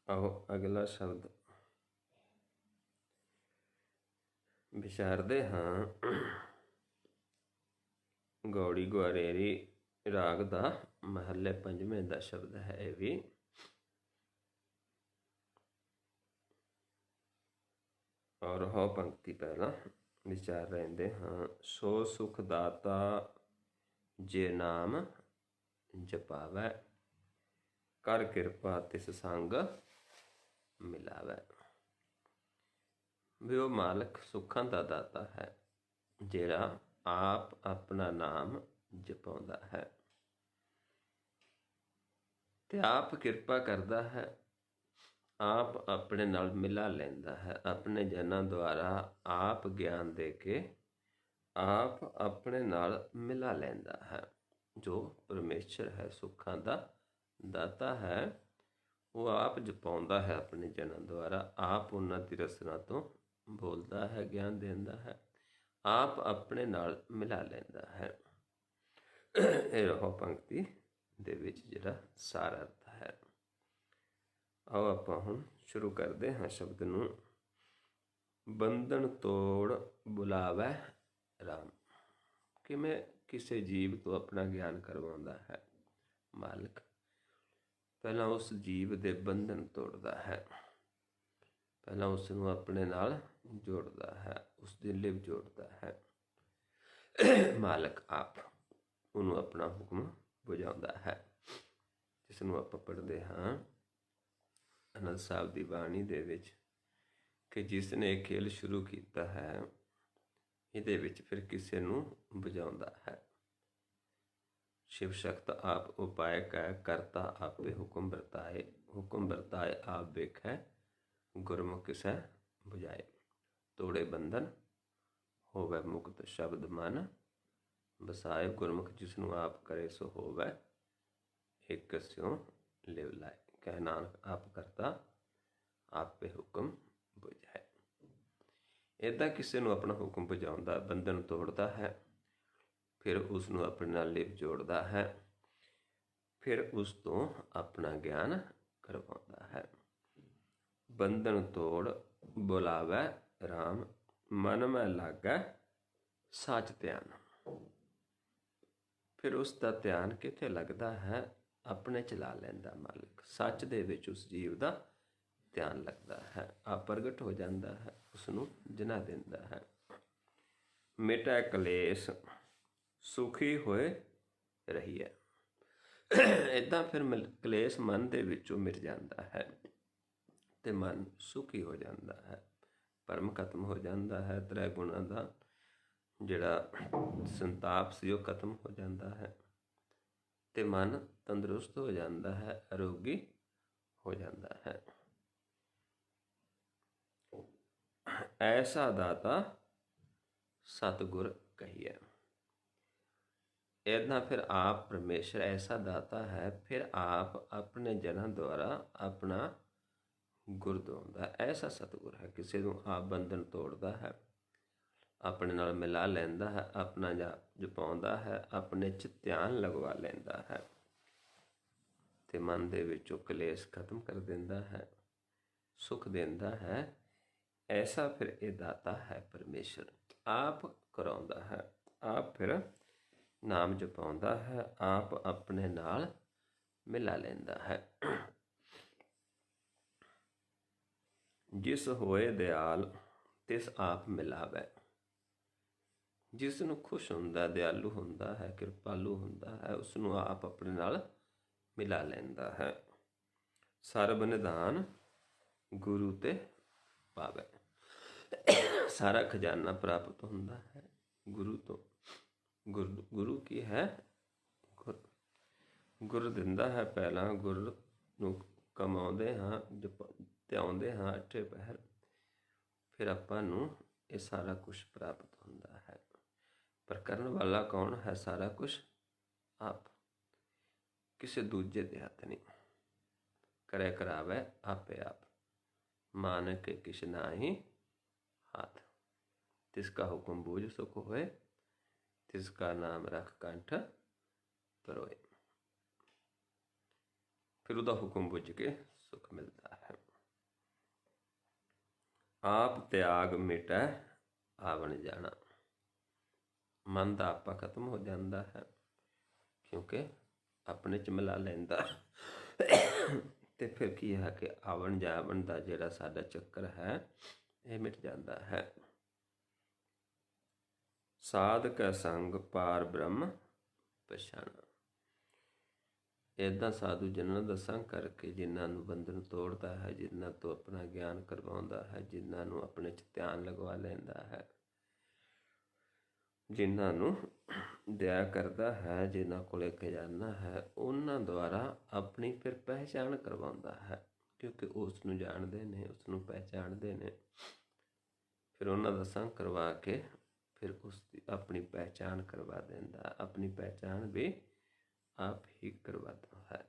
Speaker 1: ਆਓ ਅਗਲਾ ਸ਼ਬਦ ਵਿਚਾਰਦੇ ਹਾਂ। ਗੌੜੀ ਗੁਆਰੇਰੀ ਰਾਗ ਦਾ ਮਹੱਲੇ ਪੰਜਵੇਂ ਦਾ ਸ਼ਬਦ ਹੈ ਇਹ ਵੀ। ਔਰ ਹੋ ਪੰਕਤੀ ਪਹਿਲਾਂ ਵਿਚਾਰ ਰਹਿੰਦੇ ਹਾਂ। ਸੋ ਸੁਖ ਦਾਤਾ ਜੇ ਨਾਮ ਜਪਾਵੈ, ਕਰ ਕਿਰਪਾ ਤਿਸ ਸੰਗ ਮਿਲਾਵੈ। ਵੀ ਉਹ ਮਾਲਕ ਸੁੱਖਾਂ ਦਾ ਦਾਤਾ ਹੈ, ਜਿਹੜਾ ਆਪ ਆਪਣਾ ਨਾਮ ਜਪਾਉਂਦਾ ਹੈ ਤੇ ਆਪ ਕਿਰਪਾ ਕਰਦਾ ਹੈ, ਆਪ ਆਪਣੇ ਨਾਲ ਮਿਲਾ ਲੈਂਦਾ ਹੈ। ਆਪਣੇ ਜਨਾਂ ਦੁਆਰਾ ਆਪ ਗਿਆਨ ਦੇ ਕੇ ਆਪ ਆਪਣੇ ਨਾਲ ਮਿਲਾ ਲੈਂਦਾ ਹੈ। ਜੋ ਪਰਮੇਸ਼ਰ ਹੈ, ਸੁੱਖਾਂ ਦਾ ਦਾਤਾ ਹੈ, ਉਹ ਆਪ ਜਪਾਉਂਦਾ ਹੈ ਆਪਣੇ ਜਨਾਂ ਦੁਆਰਾ। ਆਪ ਉਹਨਾਂ ਦੀ ਰਸਨਾ ਤੋਂ ਬੋਲਦਾ ਹੈ, ਗਿਆਨ ਦਿੰਦਾ ਹੈ, ਆਪ ਆਪਣੇ ਨਾਲ ਮਿਲਾ ਲੈਂਦਾ ਹੈ। ਇਹ ਰਹੋ ਪੰਕਤੀ ਦੇ ਵਿੱਚ ਜਿਹੜਾ ਸਾਰ ਅਰਥ ਹੈ। ਆਓ ਆਪਾਂ ਹੁਣ ਸ਼ੁਰੂ ਕਰਦੇ ਹਾਂ ਸ਼ਬਦ ਨੂੰ। ਬੰਧਨ ਤੋੜ ਬੁਲਾਵੈ ਰਾਮ। ਕਿਵੇਂ ਕਿਸੇ ਜੀਵ ਤੋਂ ਆਪਣਾ ਗਿਆਨ ਕਰਵਾਉਂਦਾ ਹੈ ਮਾਲਕ? ਪਹਿਲਾਂ ਉਸ ਜੀਵ ਦੇ ਬੰਧਨ ਤੋੜਦਾ ਹੈ, ਪਹਿਲਾਂ ਉਸ ਨੂੰ ਆਪਣੇ ਨਾਲ ਜੋੜਦਾ ਹੈ, ਉਸ ਦੀ ਲਿਵ ਜੋੜਦਾ ਹੈ। ਮਾਲਕ ਆਪ ਉਹਨੂੰ ਆਪਣਾ ਹੁਕਮ ਬੁਝਾਉਂਦਾ ਹੈ, ਜਿਸ ਨੂੰ ਆਪਾਂ ਪੜ੍ਹਦੇ ਹਾਂ ਆਨੰਦ ਸਾਹਿਬ ਦੀ ਬਾਣੀ ਦੇ ਵਿੱਚ ਕਿ ਜਿਸ ਨੇ ਇਹ ਖੇਲ ਸ਼ੁਰੂ ਕੀਤਾ ਹੈ, ਇਹਦੇ ਵਿੱਚ ਫਿਰ ਕਿਸੇ ਨੂੰ ਬੁਝਾਉਂਦਾ ਹੈ। शिव शक्त आप उपाय कह करता आपे हुक्म बरताए आप बेखै गुरमुख किसै बुझाए। तोड़े बंधन होवै मुक्त शब्द मन बसाए, गुरमुख जिसनों आप करे सो होवै एक स्यों लिव लाए। कह नानक आप करता आपे हुक्म बुझाए। ਇੱਦਾਂ ਕਿਸੇ ਨੂੰ ਆਪਣਾ ਹੁਕਮ ਬੁਝਾਉਂਦਾ, ਬੰਧਨ ਤੋੜਦਾ ਹੈ, ਫਿਰ ਉਸ ਨੂੰ ਆਪਣੇ ਨਾਲ ਲਿਵ ਜੋੜਦਾ ਹੈ, ਫਿਰ ਉਸ ਤੋਂ ਆਪਣਾ ਗਿਆਨ ਕਰਵਾਉਂਦਾ ਹੈ। ਬੰਧਨ ਤੋੜ ਬੁਲਾਵੈ ਰਾਮ, ਮਨ ਮੈਂ ਲਾਗੈ ਸੱਚ ਧਿਆਨ। ਫਿਰ ਉਸ ਦਾ ਧਿਆਨ ਕਿੱਥੇ ਲੱਗਦਾ ਹੈ? ਆਪਣੇ ਚ ਲਾ ਲੈਂਦਾ ਮਾਲਕ। ਸੱਚ ਦੇ ਵਿੱਚ ਉਸ ਜੀਵ ਦਾ ਧਿਆਨ ਲੱਗਦਾ ਹੈ, ਆਪ ਪ੍ਰਗਟ ਹੋ ਜਾਂਦਾ ਹੈ, ਉਸ ਨੂੰ ਜਿਨਾ ਦਿੰਦਾ ਹੈ। ਮਿਟੈ ਕਲੇਸ਼ ਸੁਖੀ ਹੋਏ ਰਹੀਏ। ਇੱਦਾਂ ਫਿਰ ਕਲੇਸ਼ ਮਨ ਦੇ ਵਿੱਚੋਂ ਮਿਟ ਜਾਂਦਾ ਹੈ ਤੇ ਮਨ ਸੁਖੀ ਹੋ ਜਾਂਦਾ ਹੈ, ਭਰਮ ਖਤਮ ਹੋ ਜਾਂਦਾ ਹੈ, ਤ੍ਰੈ ਗੁਣਾਂ ਦਾ ਜਿਹੜਾ ਸੰਤਾਪ ਸੀ ਉਹ ਖਤਮ ਹੋ ਜਾਂਦਾ ਹੈ ਤੇ ਮਨ ਤੰਦਰੁਸਤ ਹੋ ਜਾਂਦਾ ਹੈ, ਅਰੋਗੀ ਹੋ ਜਾਂਦਾ ਹੈ। ਐਸਾ ਦਾਤਾ ਸਤਿਗੁਰ ਕਹੀਐ। ਇੱਦਾਂ ਫਿਰ ਆਪ ਪਰਮੇਸ਼ਰ ਐਸਾ ਦਾਤਾ ਹੈ, ਫਿਰ ਆਪ ਆਪਣੇ ਜਨਾਂ ਦੁਆਰਾ ਆਪਣਾ ਗੁਰ ਦਵਾਉਂਦਾ। ਐਸਾ ਸਤਿਗੁਰ ਹੈ, ਕਿਸੇ ਨੂੰ ਆਪ ਬੰਧਨ ਤੋੜਦਾ ਹੈ, ਆਪਣੇ ਨਾਲ ਮਿਲਾ ਲੈਂਦਾ ਹੈ, ਆਪਣਾ ਜਾਪ ਜਪਾਉਂਦਾ ਹੈ, ਆਪਣੇ 'ਚ ਧਿਆਨ ਲਗਵਾ ਲੈਂਦਾ ਹੈ ਅਤੇ ਮਨ ਦੇ ਵਿੱਚੋਂ ਕਲੇਸ਼ ਖਤਮ ਕਰ ਦਿੰਦਾ ਹੈ, ਸੁੱਖ ਦਿੰਦਾ ਹੈ। ਐਸਾ ਫਿਰ ਇਹ ਦਾਤਾ ਹੈ ਪਰਮੇਸ਼ਰ, ਆਪ ਕਰਾਉਂਦਾ ਹੈ, ਆਪ ਫਿਰ ਨਾਮ ਜਪਾਉਂਦਾ ਹੈ, ਆਪ ਆਪਣੇ ਨਾਲ ਮਿਲਾ ਲੈਂਦਾ ਹੈ। ਜਿਸ ਹੋਏ ਦਿਆਲ ਤਿਸ ਆਪ ਮਿਲਾਵੈ। ਜਿਸ ਨੂੰ ਖੁਸ਼ ਹੁੰਦਾ, ਦਿਆਲੂ ਹੁੰਦਾ ਹੈ, ਕਿਰਪਾਲੂ ਹੁੰਦਾ ਹੈ, ਉਸ ਨੂੰ ਆਪ ਆਪਣੇ ਨਾਲ ਮਿਲਾ ਲੈਂਦਾ ਹੈ। ਸਰਬ ਨਿਧਾਨ ਗੁਰੂ ਤੇ ਪਾਵੈ। ਸਾਰਾ ਖਜ਼ਾਨਾ ਪ੍ਰਾਪਤ ਹੁੰਦਾ ਹੈ ਗੁਰੂ ਤੋਂ। ਗੁਰੂ ਕੀ ਹੈ? ਗੁਰ ਦਿੰਦਾ ਹੈ। ਪਹਿਲਾਂ ਗੁਰ ਨੂੰ ਕਮਾਉਂਦੇ ਹਾਂ, ਧਿਆਉਂਦੇ ਹਾਂ ਅੱਠੇ ਪਹਿਰ, ਫਿਰ ਆਪਾਂ ਨੂੰ ਇਹ ਸਾਰਾ ਕੁਛ ਪ੍ਰਾਪਤ ਹੁੰਦਾ ਹੈ। ਪਰ ਕਰਨ ਵਾਲਾ ਕੌਣ ਹੈ? ਸਾਰਾ ਕੁਛ ਆਪ, ਕਿਸੇ ਦੂਜੇ ਦੇ ਹੱਥ ਨਹੀਂ। ਕਰੇ ਕਰਾਵੇ ਆਪੇ ਆਪ, ਮਾਨ ਕੇ ਕਿਛ ਨਾਹੀ हाथ। तिसका हुक्म बूझ सुख होए, तिसका नाम रख कंठ परोए। फिर उसका हुक्म बुझ के सुख मिलता है। आप त्याग मिटै आवन जाना। मन का आपा खत्म हो जाता है, क्योंकि अपने च मिला लैंदा। तो फिर की है कि आवन जावन का जिहड़ा साडा चक्कर है ये मिट जाता है। साध कै संग पार ब्रह्म पछाणा। ਇੱਦਾਂ ਸਾਧੂ ਜਨਾਂ ਦਾ ਸੰਗ ਕਰਕੇ, ਜਿਨ੍ਹਾਂ ਨੂੰ ਬੰਧਨ ਤੋੜਦਾ ਹੈ, ਜਿਨ੍ਹਾਂ ਤੋਂ ਆਪਣਾ ਗਿਆਨ ਕਰਵਾਉਂਦਾ ਹੈ, ਜਿਨ੍ਹਾਂ ਨੂੰ ਆਪਣੇ 'ਚ ਧਿਆਨ ਲਗਵਾ ਲੈਂਦਾ ਹੈ, ਜਿਨ੍ਹਾਂ ਨੂੰ ਦਇਆ ਕਰਦਾ ਹੈ, ਜਿਨ੍ਹਾਂ ਕੋਲ ਖਜ਼ਾਨਾ ਹੈ, ਉਹਨਾਂ ਦੁਆਰਾ ਆਪਣੀ ਫਿਰ ਪਹਿਚਾਣ ਕਰਵਾਉਂਦਾ ਹੈ। ਕਿਉਂਕਿ ਉਸ ਨੂੰ ਜਾਣਦੇ ਨੇ, ਉਸ ਨੂੰ ਪਹਿਚਾਣਦੇ ਨੇ। ਫਿਰ ਉਹਨਾਂ ਦਾ ਸੰਗ ਕਰਵਾ ਕੇ ਫਿਰ ਉਸ ਦੀ ਆਪਣੀ ਪਹਿਚਾਣ ਕਰਵਾ ਦਿੰਦਾ। ਆਪਣੀ ਪਹਿਚਾਣ ਵੀ ਆਪ ही करवाता है।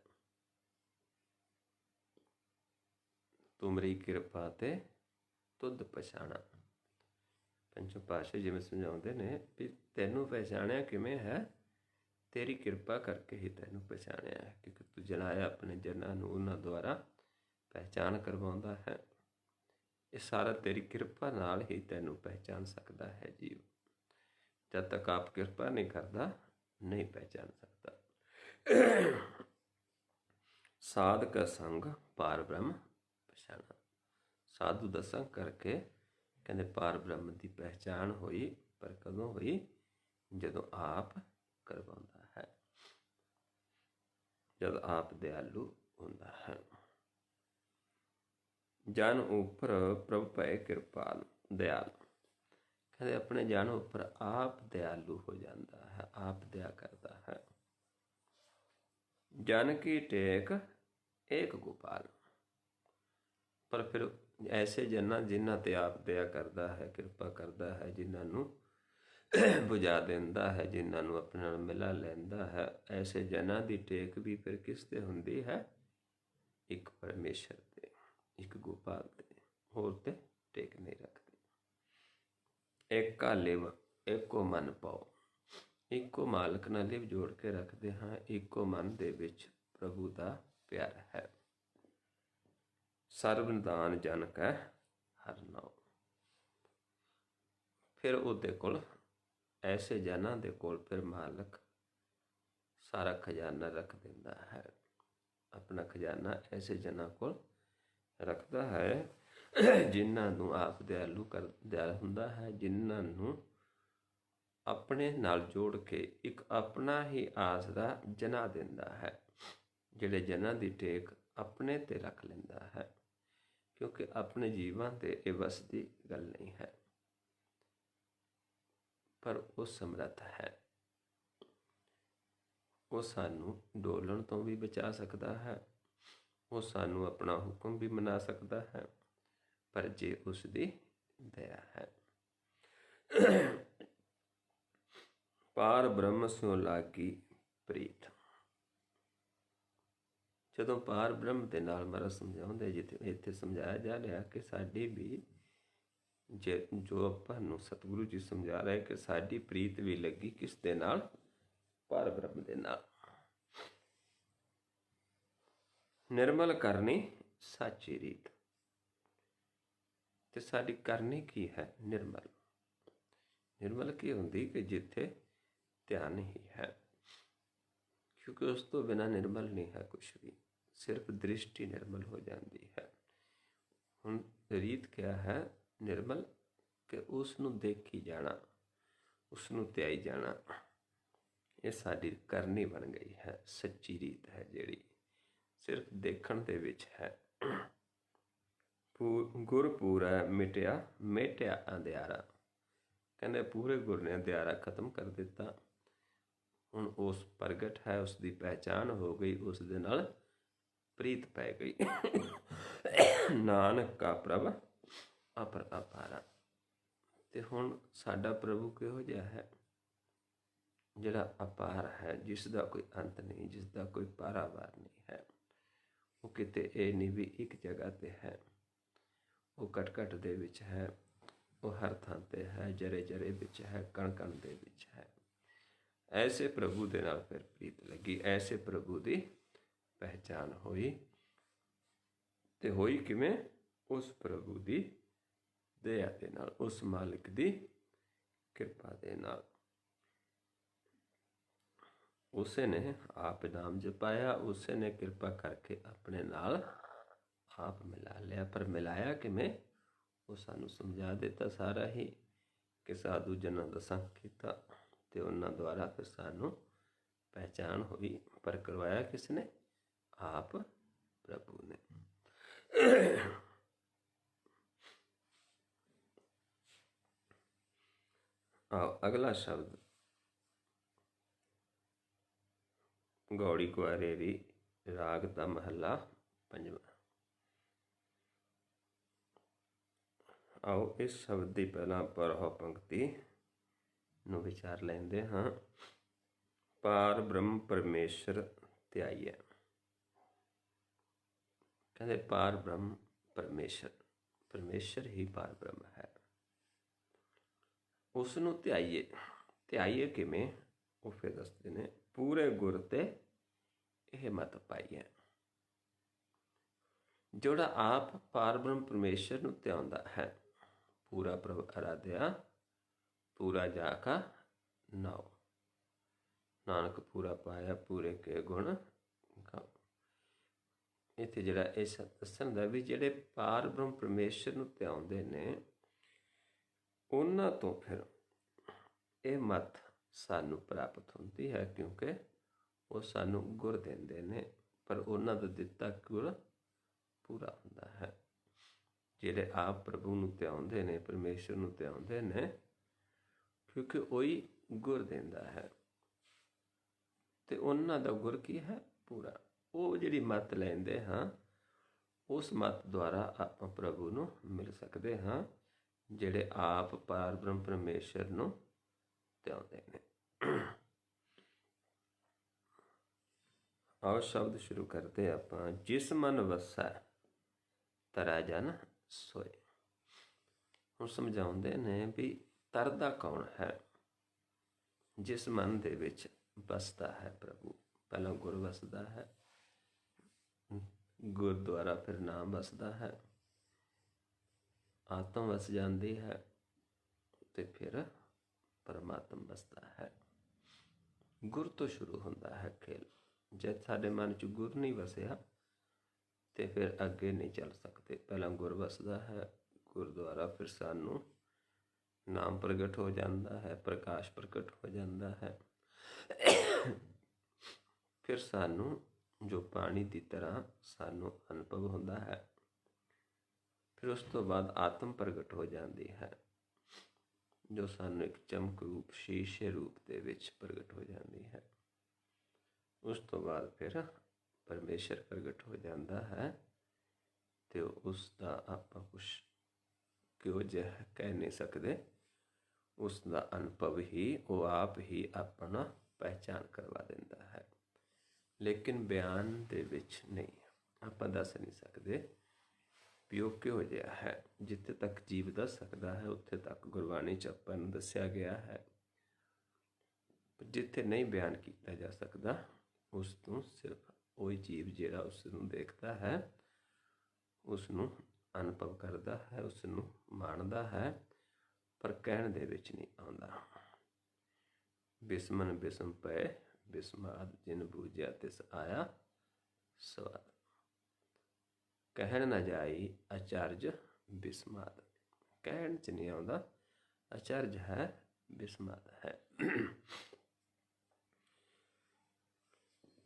Speaker 1: तुमरी किरपा ते तुद पछाणा। पंचम पातशाह जिवें समझाਉਂਦੇ ਨੇ ਵੀ ਤੈਨੂੰ ਪਹਿਚਾਣਿਆ ਕਿਵੇਂ ਹੈ? ਤੇਰੀ ਕਿਰਪਾ ਕਰਕੇ ਹੀ ਤੈਨੂੰ ਪਛਾਣਿਆ ਹੈ, ਕਿਉਂਕਿ ਤੂੰ ਜਨਾਇਆ ਆਪਣੇ ਜਨਾਂ ਨੂੰ, ਉਹਨਾਂ ਦੁਆਰਾ ਪਹਿਚਾਣ ਕਰਵਾਉਂਦਾ ਹੈ। ਇਹ ਸਾਰਾ ਤੇਰੀ ਕਿਰਪਾ ਨਾਲ ਹੀ ਤੈਨੂੰ ਪਹਿਚਾਣ ਸਕਦਾ ਹੈ ਜੀਵ। ਜਦ ਤੱਕ ਆਪ ਕਿਰਪਾ ਨਹੀਂ ਕਰਦਾ, ਨਹੀਂ ਪਹਿਚਾਣ ਸਕਦਾ। ਸਾਧ ਕਾ ਸੰਗ ਪਾਰ ਬ੍ਰਹਮ ਪਛਾਣਾ। ਸਾਧੂ ਦਾ ਸੰਗ ਕਰਕੇ ਕਹਿੰਦੇ ਪਾਰ ਬ੍ਰਹਮ ਦੀ ਪਹਿਚਾਣ ਹੋਈ। ਪਰ ਕਦੋਂ ਹੋਈ? ਜਦੋਂ ਆਪ ਕਰਵਾਉਂਦਾ ਹੈ, ਜਦ ਆਪ ਦਿਆਲੂ ਹੁੰਦਾ ਹੈ। ਜਨ ਉੱਪਰ ਪ੍ਰਭ ਭਏ ਕਿਰਪਾਲ ਦਿਆਲ। ਕਹਿੰਦੇ ਆਪਣੇ ਜਨ ਉੱਪਰ ਆਪ ਦਿਆਲੂ ਹੋ ਜਾਂਦਾ ਹੈ, ਆਪ ਦਇਆ ਕਰਦਾ ਹੈ। ਜਨ ਕੀ ਟੇਕ ਏਕ ਗੋਪਾਲ। ਪਰ ਫਿਰ ਐਸੇ ਜਨਾਂ ਜਿਨ੍ਹਾਂ ਤੇ ਆਪ ਦਇਆ ਕਰਦਾ ਹੈ, ਕਿਰਪਾ ਕਰਦਾ ਹੈ, ਜਿਨ੍ਹਾਂ ਨੂੰ ਬੁਝਾ ਦਿੰਦਾ ਹੈ, ਜਿਨ੍ਹਾਂ ਨੂੰ ਆਪਣੇ ਨਾਲ ਮਿਲਾ ਲੈਂਦਾ ਹੈ, ਐਸੇ ਜਨਾਂ ਦੀ ਟੇਕ ਵੀ ਫਿਰ ਕਿਸ ਤੇ ਹੁੰਦੀ ਹੈ? ਇੱਕ ਪਰਮੇਸ਼ਰ ਤੇ, ਇੱਕ ਗੋਪਾਲ ਤੇ, ਹੋਰ ਤੇ ਟੇਕ ਨਹੀਂ ਰੱਖਦੇ। ਏਕਾ ਲਿਵ ਏਕੋ ਮਨ ਪਾਓ। ਇੱਕੋ ਮਾਲਕ ਨਾਲ ਲਿਵ ਜੋੜ ਕੇ ਰੱਖਦੇ ਹਾਂ, ਇੱਕੋ ਮਨ ਦੇ ਵਿੱਚ ਪ੍ਰਭੂ ਦਾ ਪਿਆਰ ਹੈ। ਸਰਬ ਨਿਧਾਨ ਜਨ ਕੈ ਹਰਿ ਨਾਉ। ਫਿਰ ਉਹਦੇ ਕੋਲ, ਐਸੇ ਜਨਾਂ ਦੇ ਕੋਲ ਫਿਰ ਮਾਲਕ ਸਾਰਾ ਖਜ਼ਾਨਾ ਰੱਖ ਦਿੰਦਾ ਹੈ। ਆਪਣਾ ਖਜ਼ਾਨਾ ਐਸੇ ਜਨਾਂ ਕੋਲ ਰੱਖਦਾ ਹੈ ਜਿਨ੍ਹਾਂ ਨੂੰ ਆਪ ਦਿਆਲ ਹੁੰਦਾ ਹੈ, ਜਿਨ੍ਹਾਂ ਨੂੰ ਆਪਣੇ ਨਾਲ ਜੋੜ ਕੇ ਇੱਕ ਆਪਣਾ ਹੀ ਆਸਰਾ ਜਨਾ ਦਿੰਦਾ ਹੈ, ਜਿਹੜੇ ਜਨਾਂ ਦੀ ਟੇਕ ਆਪਣੇ ਤੇ ਰੱਖ ਲੈਂਦਾ ਹੈ। ਕਿਉਂਕਿ ਆਪਣੇ ਜੀਵਾਂ ਤੇ ਇਹ ਵੱਸ ਦੀ ਗੱਲ ਨਹੀਂ ਹੈ, ਪਰ ਉਹ ਸਮਰੱਥ ਹੈ। ਉਹ ਸਾਨੂੰ ਡੋਲਣ ਤੋਂ ਵੀ ਬਚਾ ਸਕਦਾ ਹੈ, ਉਹ ਸਾਨੂੰ ਆਪਣਾ ਹੁਕਮ ਵੀ ਮਨਾ ਸਕਦਾ ਹੈ। ਪਰ ਜੇ ਉਸ ਦੀ ਦਇਆ ਹੈ। ਪਾਰ ਬ੍ਰਹਮ ਸਿਉ ਲਾਗੀ ਪ੍ਰੀਤ। ਜਦੋਂ ਪਾਰ ਬ੍ਰਹਮ ਦੇ ਨਾਲ ਮਹਾਰਾਜ ਸਮਝਾਉਂਦੇ, ਜਿੱਥੇ ਇੱਥੇ ਸਮਝਾਇਆ ਜਾ ਰਿਹਾ ਕਿ ਸਾਡੀ ਵੀ ਜੋ ਆਪਾਂ ਨੂੰ ਸਤਿਗੁਰੂ ਜੀ ਸਮਝਾ ਰਹੇ ਕਿ ਸਾਡੀ ਪ੍ਰੀਤ ਵੀ ਲੱਗੀ ਕਿਸ ਦੇ ਨਾਲ? ਪਾਰ ਬ੍ਰਹਮ ਦੇ ਨਾਲ। ਨਿਰਮਲ ਕਰਨੀ ਸਾਚੀ ਰੀਤ। ਤੇ ਸਾਡੀ ਕਰਨੀ ਕੀ ਹੈ? ਨਿਰਮਲ। ਨਿਰਮਲ ਕੀ ਹੁੰਦੀ? ਕਿ ਜਿੱਥੇ ਧਿਆਨ ਹੀ ਹੈ, ਕਿਉਂਕਿ ਉਸ ਤੋਂ ਬਿਨਾਂ ਨਿਰਮਲ ਨਹੀਂ ਹੈ ਕੁਛ ਵੀ। ਸਿਰਫ ਦ੍ਰਿਸ਼ਟੀ ਨਿਰਮਲ ਹੋ ਜਾਂਦੀ ਹੈ। ਹੁਣ ਰੀਤ ਕਿਆ ਹੈ? ਨਿਰਮਲ, ਕਿ ਉਸ ਨੂੰ ਦੇਖੀ ਜਾਣਾ, ਉਸ ਨੂੰ ਧਿਆਈ ਜਾਣਾ। ਇਹ ਸਾਡੀ ਕਰਨੀ ਬਣ ਗਈ ਹੈ। ਸੱਚੀ ਰੀਤ ਹੈ ਜਿਹੜੀ ਸਿਰਫ ਦੇਖਣ ਦੇ ਵਿੱਚ ਹੈ। ਗੁਰ ਪੂਰਾ ਮਿਟਿਆ ਮੇਟਿਆ ਅੰਧਿਆਰਾ। ਕਹਿੰਦੇ ਪੂਰੇ ਗੁਰ ਨੇ ਅੰਧਿਆਰਾ ਖਤਮ ਕਰ ਦਿੱਤਾ। ਹੁਣ ਉਸ ਪ੍ਰਗਟ ਹੈ, ਉਸ ਦੀ ਪਹਿਚਾਣ ਹੋ ਗਈ, ਉਸ ਦੇ ਨਾਲ ਪ੍ਰੀਤ ਪੈ ਗਈ। ਨਾਨਕ ਕਾ ਪ੍ਰਭ ਅਪਰ ਅਪਾਰਾ। ਤੇ ਹੁਣ ਸਾਡਾ ਪ੍ਰਭੂ ਕਿਹੋ ਜਿਹਾ ਹੈ? ਜਿਹੜਾ ਅਪਾਰ ਹੈ, ਜਿਸ ਦਾ ਕੋਈ ਅੰਤ ਨਹੀਂ, ਜਿਸ ਦਾ ਕੋਈ ਪਾਰਾਵਾਰ ਨਹੀਂ ਹੈ। ਉਹ ਕਿਤੇ ਇਹ ਨਹੀਂ ਵੀ ਇੱਕ ਜਗ੍ਹਾ 'ਤੇ ਹੈ, ਉਹ ਕਟ ਕਟ ਦੇ ਵਿੱਚ ਹੈ, ਉਹ ਹਰ ਥਾਂ 'ਤੇ ਹੈ, ਜਰੇ ਜਰੇ ਵਿੱਚ ਹੈ, ਕਣ ਕਣ ਦੇ ਵਿੱਚ ਹੈ। ਐਸੇ ਪ੍ਰਭੂ ਦੇ ਨਾਲ ਫਿਰ ਪ੍ਰੀਤ ਲੱਗੀ, ਐਸੇ ਪ੍ਰਭੂ ਦੀ ਪਹਿਚਾਣ ਹੋਈ। ਤੇ ਹੋਈ ਕਿਵੇਂ? ਉਸ ਪ੍ਰਭੂ ਦੀ ਦਇਆ ਦੇ ਨਾਲ, ਉਸ ਮਾਲਿਕ ਦੀ ਕਿਰਪਾ ਦੇ ਨਾਲ। ਉਸੇ ਨੇ ਆਪ ਨਾਮ ਜਪਾਇਆ, ਉਸੇ ਨੇ ਕਿਰਪਾ ਕਰਕੇ ਆਪਣੇ ਨਾਲ ਆਪ ਮਿਲਾ ਲਿਆ। ਪਰ ਮਿਲਾਇਆ ਕਿਵੇਂ? ਉਹ ਸਾਨੂੰ ਸਮਝਾ ਦਿੱਤਾ ਸਾਰਾ ਹੀ, ਕਿ ਸਾਧੂ ਜਨਾਂ ਦਾ ਸੰਗ ਕੀਤਾ ਤੇ ਉਹਨਾਂ ਦੁਆਰਾ ਫਿਰ ਸਾਨੂੰ ਪਹਿਚਾਣ ਹੋਈ। ਪਰ ਕਰਵਾਇਆ ਕਿਸ ਨੇ? ਆਪ ਪ੍ਰਭੂ ਨੇ। ਆਓ ਅਗਲਾ ਸ਼ਬਦ ਗੌੜੀ ਕੁਆਰੇਰੀ ਰਾਗ ਦਾ ਮਹੱਲਾ ਪੰਜਵਾਂ। ਆਓ ਇਸ ਸ਼ਬਦ ਦੀ ਪਹਿਲਾਂ ਪਰਹੁ ਪੰਕਤੀ ਨੂੰ ਵਿਚਾਰ ਲੈਂਦੇ ਹਾਂ। ਪਾਰ ਬ੍ਰਹਮ ਪਰਮੇਸ਼ਰ ਧਿਆਈਐ। ਕਹਿੰਦੇ ਪਾਰ ਬ੍ਰਹਮ ਪਰਮੇਸ਼ਰ, ਪਰਮੇਸ਼ਰ ਹੀ ਪਾਰ ਬ੍ਰਹਮ ਹੈ। ਉਸ ਨੂੰ ਧਿਆਈਏ। ਧਿਆਈਏ ਕਿਵੇਂ? ਉਹ ਫਿਰ ਦੱਸਦੇ ਨੇ, ਪੂਰੇ ਗੁਰ ਤੇ ਇਹ ਮਤ ਪਾਈਏ। ਜਿਹੜਾ ਆਪ ਪਾਰ ਬ੍ਰਹਮ ਪਰਮੇਸ਼ਰ ਨੂੰ ਧਿਆਉਂਦਾ ਹੈ, ਪੂਰਾ ਪ੍ਰਭ ਅਰਾਧਿਆ, ਪੂਰਾ ਜਾ ਕਾ ਨਾਉ। ਨਾਨਕ ਪੂਰਾ ਪਾਇਆ, ਪੂਰੇ ਕੇ ਗੁਣ ਗਾਓ। ਇੱਥੇ ਜਿਹੜਾ ਇਹ ਦੱਸਣ ਦਾ ਵੀ ਜਿਹੜੇ ਪਾਰ ਬ੍ਰਹਮ ਪਰਮੇਸ਼ਰ ਨੂੰ ਧਿਆਉਂਦੇ ਨੇ, ਉਹਨਾਂ ਤੋਂ ਫਿਰ ਇਹ ਮੱਤ ਸਾਨੂੰ ਪ੍ਰਾਪਤ ਹੁੰਦੀ ਹੈ, ਕਿਉਂਕਿ ਉਹ ਸਾਨੂੰ ਗੁਰ ਦਿੰਦੇ ਨੇ। ਪਰ ਉਹਨਾਂ ਦਾ ਦਿੱਤਾ ਗੁਰ ਪੂਰਾ ਹੁੰਦਾ ਹੈ। ਜਿਹੜੇ ਆਪ ਪ੍ਰਭੂ ਨੂੰ ਧਿਆਉਂਦੇ ਨੇ, ਪਰਮੇਸ਼ਰ ਨੂੰ ਧਿਆਉਂਦੇ ਨੇ, ਕਿਉਂਕਿ ਉਹੀ ਗੁਰ ਦਿੰਦਾ ਹੈ। ਤੇ ਉਹਨਾਂ ਦਾ ਗੁਰ ਕੀ ਹੈ? ਪੂਰਾ। ਉਹ ਜਿਹੜੀ ਮੱਤ ਲੈਂਦੇ ਹਾਂ, ਉਸ ਮੱਤ ਦੁਆਰਾ ਆਪਾਂ ਪ੍ਰਭੂ ਨੂੰ ਮਿਲ ਸਕਦੇ ਹਾਂ, ਜਿਹੜੇ ਆਪ ਪਾਰ ਬ੍ਰਹਮ ਪਰਮੇਸ਼ਰ ਨੂੰ ਧਿਆਉਂਦੇ ਨੇ। ਆਓ ਸ਼ਬਦ ਸ਼ੁਰੂ ਕਰਦੇ ਆਪਾਂ। ਜਿਸ ਮਨ ਵਸੈ ਤਰਾ ਜਨ ਸੋਏ। ਹੁਣ ਸਮਝਾਉਂਦੇ ਨੇ ਵੀ ਤਰਦਾ ਕੌਣ ਹੈ? ਜਿਸ ਮਨ ਦੇ ਵਿੱਚ ਵਸਦਾ ਹੈ ਪ੍ਰਭੂ। ਪਹਿਲਾਂ ਗੁਰ ਵਸਦਾ ਹੈ, ਗੁਰ ਦੁਆਰਾ ਫਿਰ ਨਾਮ ਵਸਦਾ ਹੈ, ਆਤਮ ਵਸ ਜਾਂਦੀ ਹੈ, ਤੇ ਫਿਰ ਪਰਮਾਤਮ ਵਸਦਾ ਹੈ। ਗੁਰ ਤੋਂ ਸ਼ੁਰੂ ਹੁੰਦਾ ਹੈ ਖੇਲ। ਜੇ ਸਾਡੇ ਮਨ 'ਚ ਗੁਰ ਨਹੀਂ ਵਸਿਆ ਤੇ ਫਿਰ ਅੱਗੇ ਨਹੀਂ ਚੱਲ ਸਕਦੇ। ਪਹਿਲਾਂ ਗੁਰ ਵਸਦਾ ਹੈ, ਗੁਰ ਦੁਆਰਾ ਫਿਰ ਸਾਨੂੰ ਨਾਮ ਪ੍ਰਗਟ ਹੋ ਜਾਂਦਾ ਹੈ, ਪ੍ਰਕਾਸ਼ ਪ੍ਰਗਟ ਹੋ ਜਾਂਦਾ ਹੈ। ਫਿਰ ਸਾਨੂੰ ਜੋ ਪਾਣੀ ਦੀ ਤਰ੍ਹਾਂ ਸਾਨੂੰ ਅਨੁਭਵ ਹੁੰਦਾ ਹੈ। ਫਿਰ ਉਸ ਤੋਂ ਬਾਅਦ ਆਤਮ ਪ੍ਰਗਟ ਹੋ ਜਾਂਦੀ ਹੈ, ਜੋ ਸਾਨੂੰ ਇੱਕ ਚਮਕ ਰੂਪ, ਸ਼ੀਸ਼ੇ ਰੂਪ ਦੇ ਵਿੱਚ ਪ੍ਰਗਟ ਹੋ ਜਾਂਦੀ ਹੈ। ਉਸ ਤੋਂ ਬਾਅਦ ਫਿਰ ਪਰਮੇਸ਼ਰ ਪ੍ਰਗਟ ਹੋ ਜਾਂਦਾ ਹੈ, ਤੇ ਉਸ ਦਾ ਆਪਾਂ ਕੁਛ ਕਿਹੋ ਜਿਹਾ ਕਹਿ ਨਹੀਂ ਸਕਦੇ। ਉਸ ਦਾ ਅਨੁਭਵ ਹੀ ਉਹ ਆਪ ਹੀ ਆਪਣਾ ਪਹਿਚਾਨ ਕਰਵਾ ਦਿੰਦਾ ਹੈ, ਲੇਕਿਨ ਬਿਆਨ ਦੇ ਵਿੱਚ ਨਹੀਂ। ਆਪਾਂ ਦੱਸ ਨਹੀਂ ਸਕਦੇ ਵੀ ਉਹ ਕਿਹੋ ਜਿਹਾ ਹੈ। ਜਿੱਥੇ ਤੱਕ ਜੀਵ ਦੱਸ ਸਕਦਾ ਹੈ ਉੱਥੇ ਤੱਕ ਗੁਰਬਾਣੀ 'ਚ ਆਪਾਂ ਨੂੰ ਦੱਸਿਆ ਗਿਆ ਹੈ। ਜਿੱਥੇ ਨਹੀਂ ਬਿਆਨ ਕੀਤਾ ਜਾ ਸਕਦਾ ਉਸ ਤੋਂ ਸਿਰਫ ਉਹੀ ਜੀਵ ਜਿਹੜਾ ਉਸ ਨੂੰ ਦੇਖਦਾ ਹੈ, ਉਸ ਨੂੰ ਅਨੁਭਵ ਕਰਦਾ ਹੈ, ਉਸ ਨੂੰ ਮਾਣਦਾ ਹੈ, ਪਰ ਕਹਿਣ ਦੇ ਵਿੱਚ ਨਹੀਂ ਆਉਂਦਾ। ਬਿਸਮਨ ਬਿਸਮ ਪਏ ਬਿਸਮਾਦ, ਜਿਨ ਬੂਝਿਆ ਤਿਸ ਆਇਆ ਸਵਾਦ। ਕਹਿਣ ਨਾ ਜਾਈ ਅਚਰਜ ਬਿਸਮਾਦ, ਕਹਿਣ 'ਚ ਨਹੀਂ ਆਉਂਦਾ, ਅਚਰਜ ਹੈ, ਬਿਸਮਾਦ ਹੈ।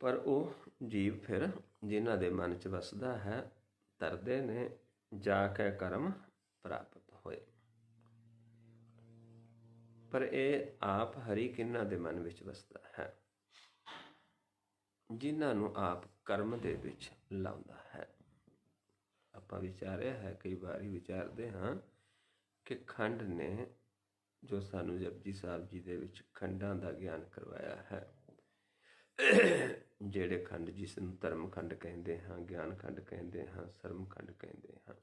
Speaker 1: ਪਰ ਉਹ ਜੀਵ ਫਿਰ ਜਿਨ੍ਹਾਂ ਦੇ ਮਨ 'ਚ ਵਸਦਾ ਹੈ ਤਰਦੇ ਨੇ, ਜਾ ਕੇ ਕਰਮ ਪ੍ਰਾਪਤ ਹੋਏ। ਪਰ ਇਹ ਆਪ ਹਰੀ ਕਿਹਨਾਂ ਦੇ ਮਨ ਵਿੱਚ ਵਸਦਾ ਹੈ? ਜਿਨ੍ਹਾਂ ਨੂੰ ਆਪ ਕਰਮ ਦੇ ਵਿੱਚ ਲਾਉਂਦਾ ਹੈ। ਆਪਾਂ ਵਿਚਾਰਿਆ ਹੈ, ਕਈ ਵਾਰੀ ਵਿਚਾਰਦੇ ਹਾਂ ਕਿ ਖੰਡ ਨੇ ਜੋ ਸਾਨੂੰ ਜਪਜੀ ਸਾਹਿਬ ਜੀ ਦੇ ਵਿੱਚ ਖੰਡਾਂ ਦਾ ਗਿਆਨ ਕਰਵਾਇਆ ਹੈ, ਜਿਹੜੇ ਖੰਡ ਜਿਸ ਨੂੰ ਧਰਮ ਖੰਡ ਕਹਿੰਦੇ ਹਾਂ, ਗਿਆਨ ਖੰਡ ਕਹਿੰਦੇ ਹਾਂ, ਸਰਮ ਖੰਡ ਕਹਿੰਦੇ ਹਾਂ,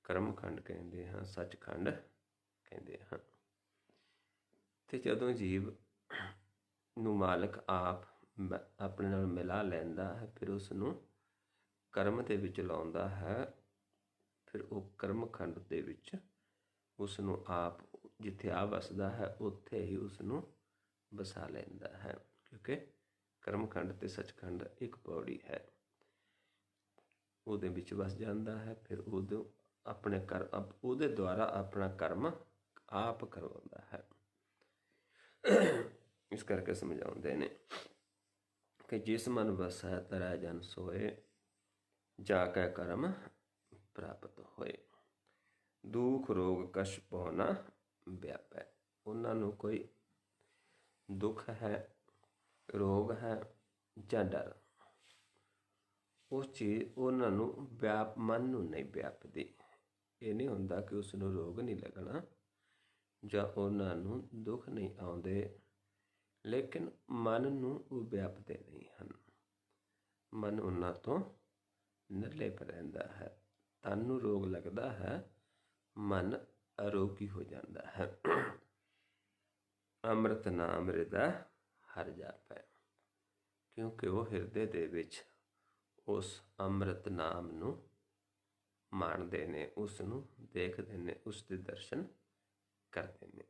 Speaker 1: ਕਰਮ ਖੰਡ ਕਹਿੰਦੇ ਹਾਂ, ਸੱਚਖੰਡ ਕਹਿੰਦੇ ਹਾਂ। ਤੇ ਜਦੋਂ ਜੀਵ ਨੂੰ ਮਾਲਕ ਆਪ ਆਪਣੇ ਨਾਲ ਮਿਲਾ ਲੈਂਦਾ ਹੈ, ਫਿਰ ਉਸ ਨੂੰ ਕਰਮ ਦੇ ਵਿੱਚ ਲਾਉਂਦਾ ਹੈ। ਫਿਰ ਉਹ ਕਰਮ ਖੰਡ ਦੇ ਵਿੱਚ ਉਸ ਨੂੰ ਆਪ ਜਿੱਥੇ ਆ ਵਸਦਾ ਹੈ ਉੱਥੇ ਹੀ ਉਸ ਨੂੰ ਵਸਾ ਲੈਂਦਾ ਹੈ, ਕਿਉਂਕਿ ਕਰਮਖੰਡ ਅਤੇ ਸੱਚਖੰਡ ਇੱਕ ਪੌੜੀ ਹੈ। ਉਹਦੇ ਵਿੱਚ ਵਸ ਜਾਂਦਾ ਹੈ, ਫਿਰ ਉਦੋਂ ਆਪਣੇ ਉਹਦੇ ਦੁਆਰਾ ਆਪਣਾ ਕਰਮ ਆਪ ਕਰਵਾਉਂਦਾ ਹੈ। ਇਸ ਕਰਕੇ ਸਮਝਾਉਂਦੇ ਨੇ ਕਿ ਜਿਸ ਮਨ ਵਸੈ ਤਰੈ ਜਨ ਸੋਏ, ਜਾ ਕੇ ਕਰਮ ਪ੍ਰਾਪਤ ਹੋਏ। ਦੁੱਖ ਰੋਗ ਕਛ ਭਉ ਨ ਵਿਆਪੈ, ਉਹਨਾਂ ਨੂੰ ਕੋਈ ਦੁੱਖ ਹੈ, ਰੋਗ ਹੈ ਜਾਂ ਡਰ, ਉਸ ਚੀਜ਼ ਉਹਨਾਂ ਨੂੰ ਮਨ ਨੂੰ ਨਹੀਂ ਵਿਆਪਦੀ। ਇਹ ਨਹੀਂ ਹੁੰਦਾ ਕਿ ਉਸ ਨੂੰ ਰੋਗ ਨਹੀਂ ਲੱਗਣਾ ਜਾਂ ਉਹਨਾਂ ਨੂੰ ਦੁੱਖ ਨਹੀਂ ਆਉਂਦੇ, ਲੇਕਿਨ ਮਨ ਨੂੰ ਉਹ ਵਿਆਪਦੇ ਨਹੀਂ ਹਨ। ਮਨ ਉਹਨਾਂ ਤੋਂ ਨਿਰਲੇਪ ਰਹਿੰਦਾ ਹੈ। ਤਨ ਨੂੰ ਰੋਗ ਲੱਗਦਾ ਹੈ, ਮਨ ਅਰੋਗੀ ਹੋ ਜਾਂਦਾ ਹੈ। ਅੰਮ੍ਰਿਤ ਨਾਮ ਹਿਰਦੈ ਹਰਿ ਜਾਪੈ, ਕਿਉਂਕਿ ਉਹ ਹਿਰਦੇ ਦੇ ਵਿੱਚ ਉਸ ਅੰਮ੍ਰਿਤ ਨਾਮ ਨੂੰ ਮਾਣਦੇ ਨੇ, ਉਸ ਨੂੰ ਦੇਖਦੇ ਨੇ, ਉਸ ਦੇ ਦਰਸ਼ਨ ਕਰਦੇ ਨੇ।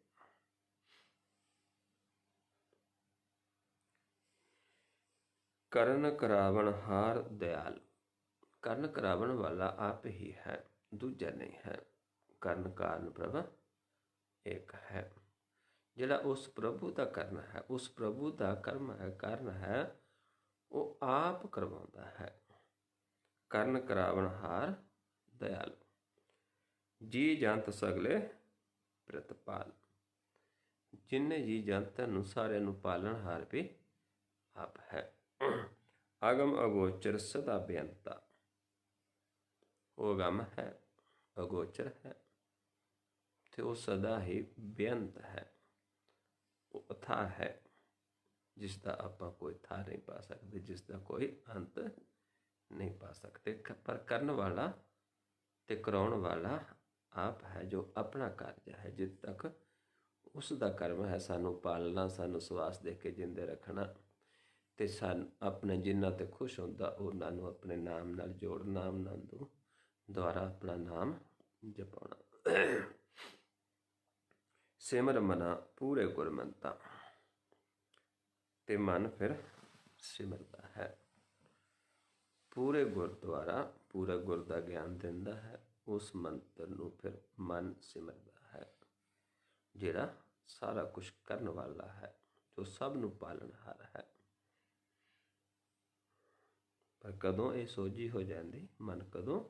Speaker 1: ਕਰਨ ਕਰਾਵਣ ਹਾਰ ਦਿਆਲ, ਕਰਨ ਕਰਾਵਣ ਵਾਲਾ ਆਪ ਹੀ ਹੈ, ਦੂਜਾ ਨਹੀਂ ਹੈ। ਕਰਨ ਕਾਰਨ ਪ੍ਰਭ ਇੱਕ ਹੈ। ਜਿਹੜਾ ਉਸ ਪ੍ਰਭੂ ਦਾ ਕਰਨ ਹੈ, ਉਸ ਪ੍ਰਭੂ ਦਾ ਕਰਮ ਹੈ, ਕਾਰਨ ਹੈ, ਉਹ ਆਪ ਕਰਵਾਉਂਦਾ ਹੈ। ਕਰਨ ਕਰਾਵਣ ਹਾਰ ਦਿਆਲ, ਜੀ ਜੰਤ ਸਗਲੇ ਪ੍ਰਤਪਾਲ, ਜਿਨ੍ਹਾਂ ਜੀ ਜੰਤਾਂ ਨੂੰ ਸਾਰਿਆਂ ਨੂੰ ਪਾਲਣਹਾਰ ਵੀ ਆਪ ਹੈ। ਅਗਮ ਅਗੋਚਰ ਸਦਾ ਬੇਅੰਤਾ, ਉਹ ਅਗਮ ਹੈ, ਅਗੋਚਰ ਹੈ, ਤੇ ਉਹ ਸਦਾ ਹੀ ਬੇਅੰਤ ਹੈ। ਉਹ ਅਥਾਹ ਹੈ, ਜਿਸ ਦਾ ਆਪਾਂ ਕੋਈ ਥਾਂ ਨਹੀਂ ਪਾ ਸਕਦੇ, ਜਿਸ ਦਾ ਕੋਈ ਅੰਤ ਨਹੀਂ ਪਾ ਸਕਦੇ। ਪਰ ਕਰਨ ਵਾਲਾ ਤੇ ਕਰਾਉਣ ਵਾਲਾ ਆਪ ਹੈ, ਜੋ ਆਪਣਾ ਕਾਰਜ ਹੈ। ਜਿੱਦ ਤੱਕ ਉਸ ਦਾ ਕਰਮ ਹੈ ਸਾਨੂੰ ਪਾਲਣਾ, ਸਾਨੂੰ ਸਵਾਸ ਦੇ ਕੇ ਜਿੰਦੇ ਰੱਖਣਾ, ਤੇ ਸਾਨੂੰ ਆਪਣੇ ਜਿਨ੍ਹਾਂ 'ਤੇ ਖੁਸ਼ ਹੁੰਦਾ ਉਹਨਾਂ ਨੂੰ ਆਪਣੇ ਨਾਮ ਨਾਲ ਜੋੜ, ਨਾਮ ਨੰਦੂ ਦੁਆਰਾ ਆਪਣਾ ਨਾਮ ਜਪਾਉਣਾ। ਸਿਮਰ ਮਨਾ ਪੂਰੇ ਗੁਰਮੰਤਾ, ਤੇ ਮਨ ਫਿਰ ਸਿਮਰਦਾ ਹੈ। ਪੂਰੇ ਗੁਰ ਦੁਆਰਾ ਪੂਰਾ ਗੁਰ ਦਾ ਗਿਆਨ ਦਿੰਦਾ ਹੈ। ਉਸ ਮੰਤਰ ਨੂੰ ਫਿਰ ਮਨ ਸਿਮਰਦਾ ਹੈ, ਜਿਹੜਾ ਸਾਰਾ ਕੁਛ ਕਰਨ ਵਾਲਾ ਹੈ, ਜੋ ਸਭ ਨੂੰ ਪਾਲਣਹਾਰ ਹੈ। ਪਰ ਕਦੋਂ ਇਹ ਸੋਝੀ ਹੋ ਜਾਂਦੀ ਮਨ? ਕਦੋਂ?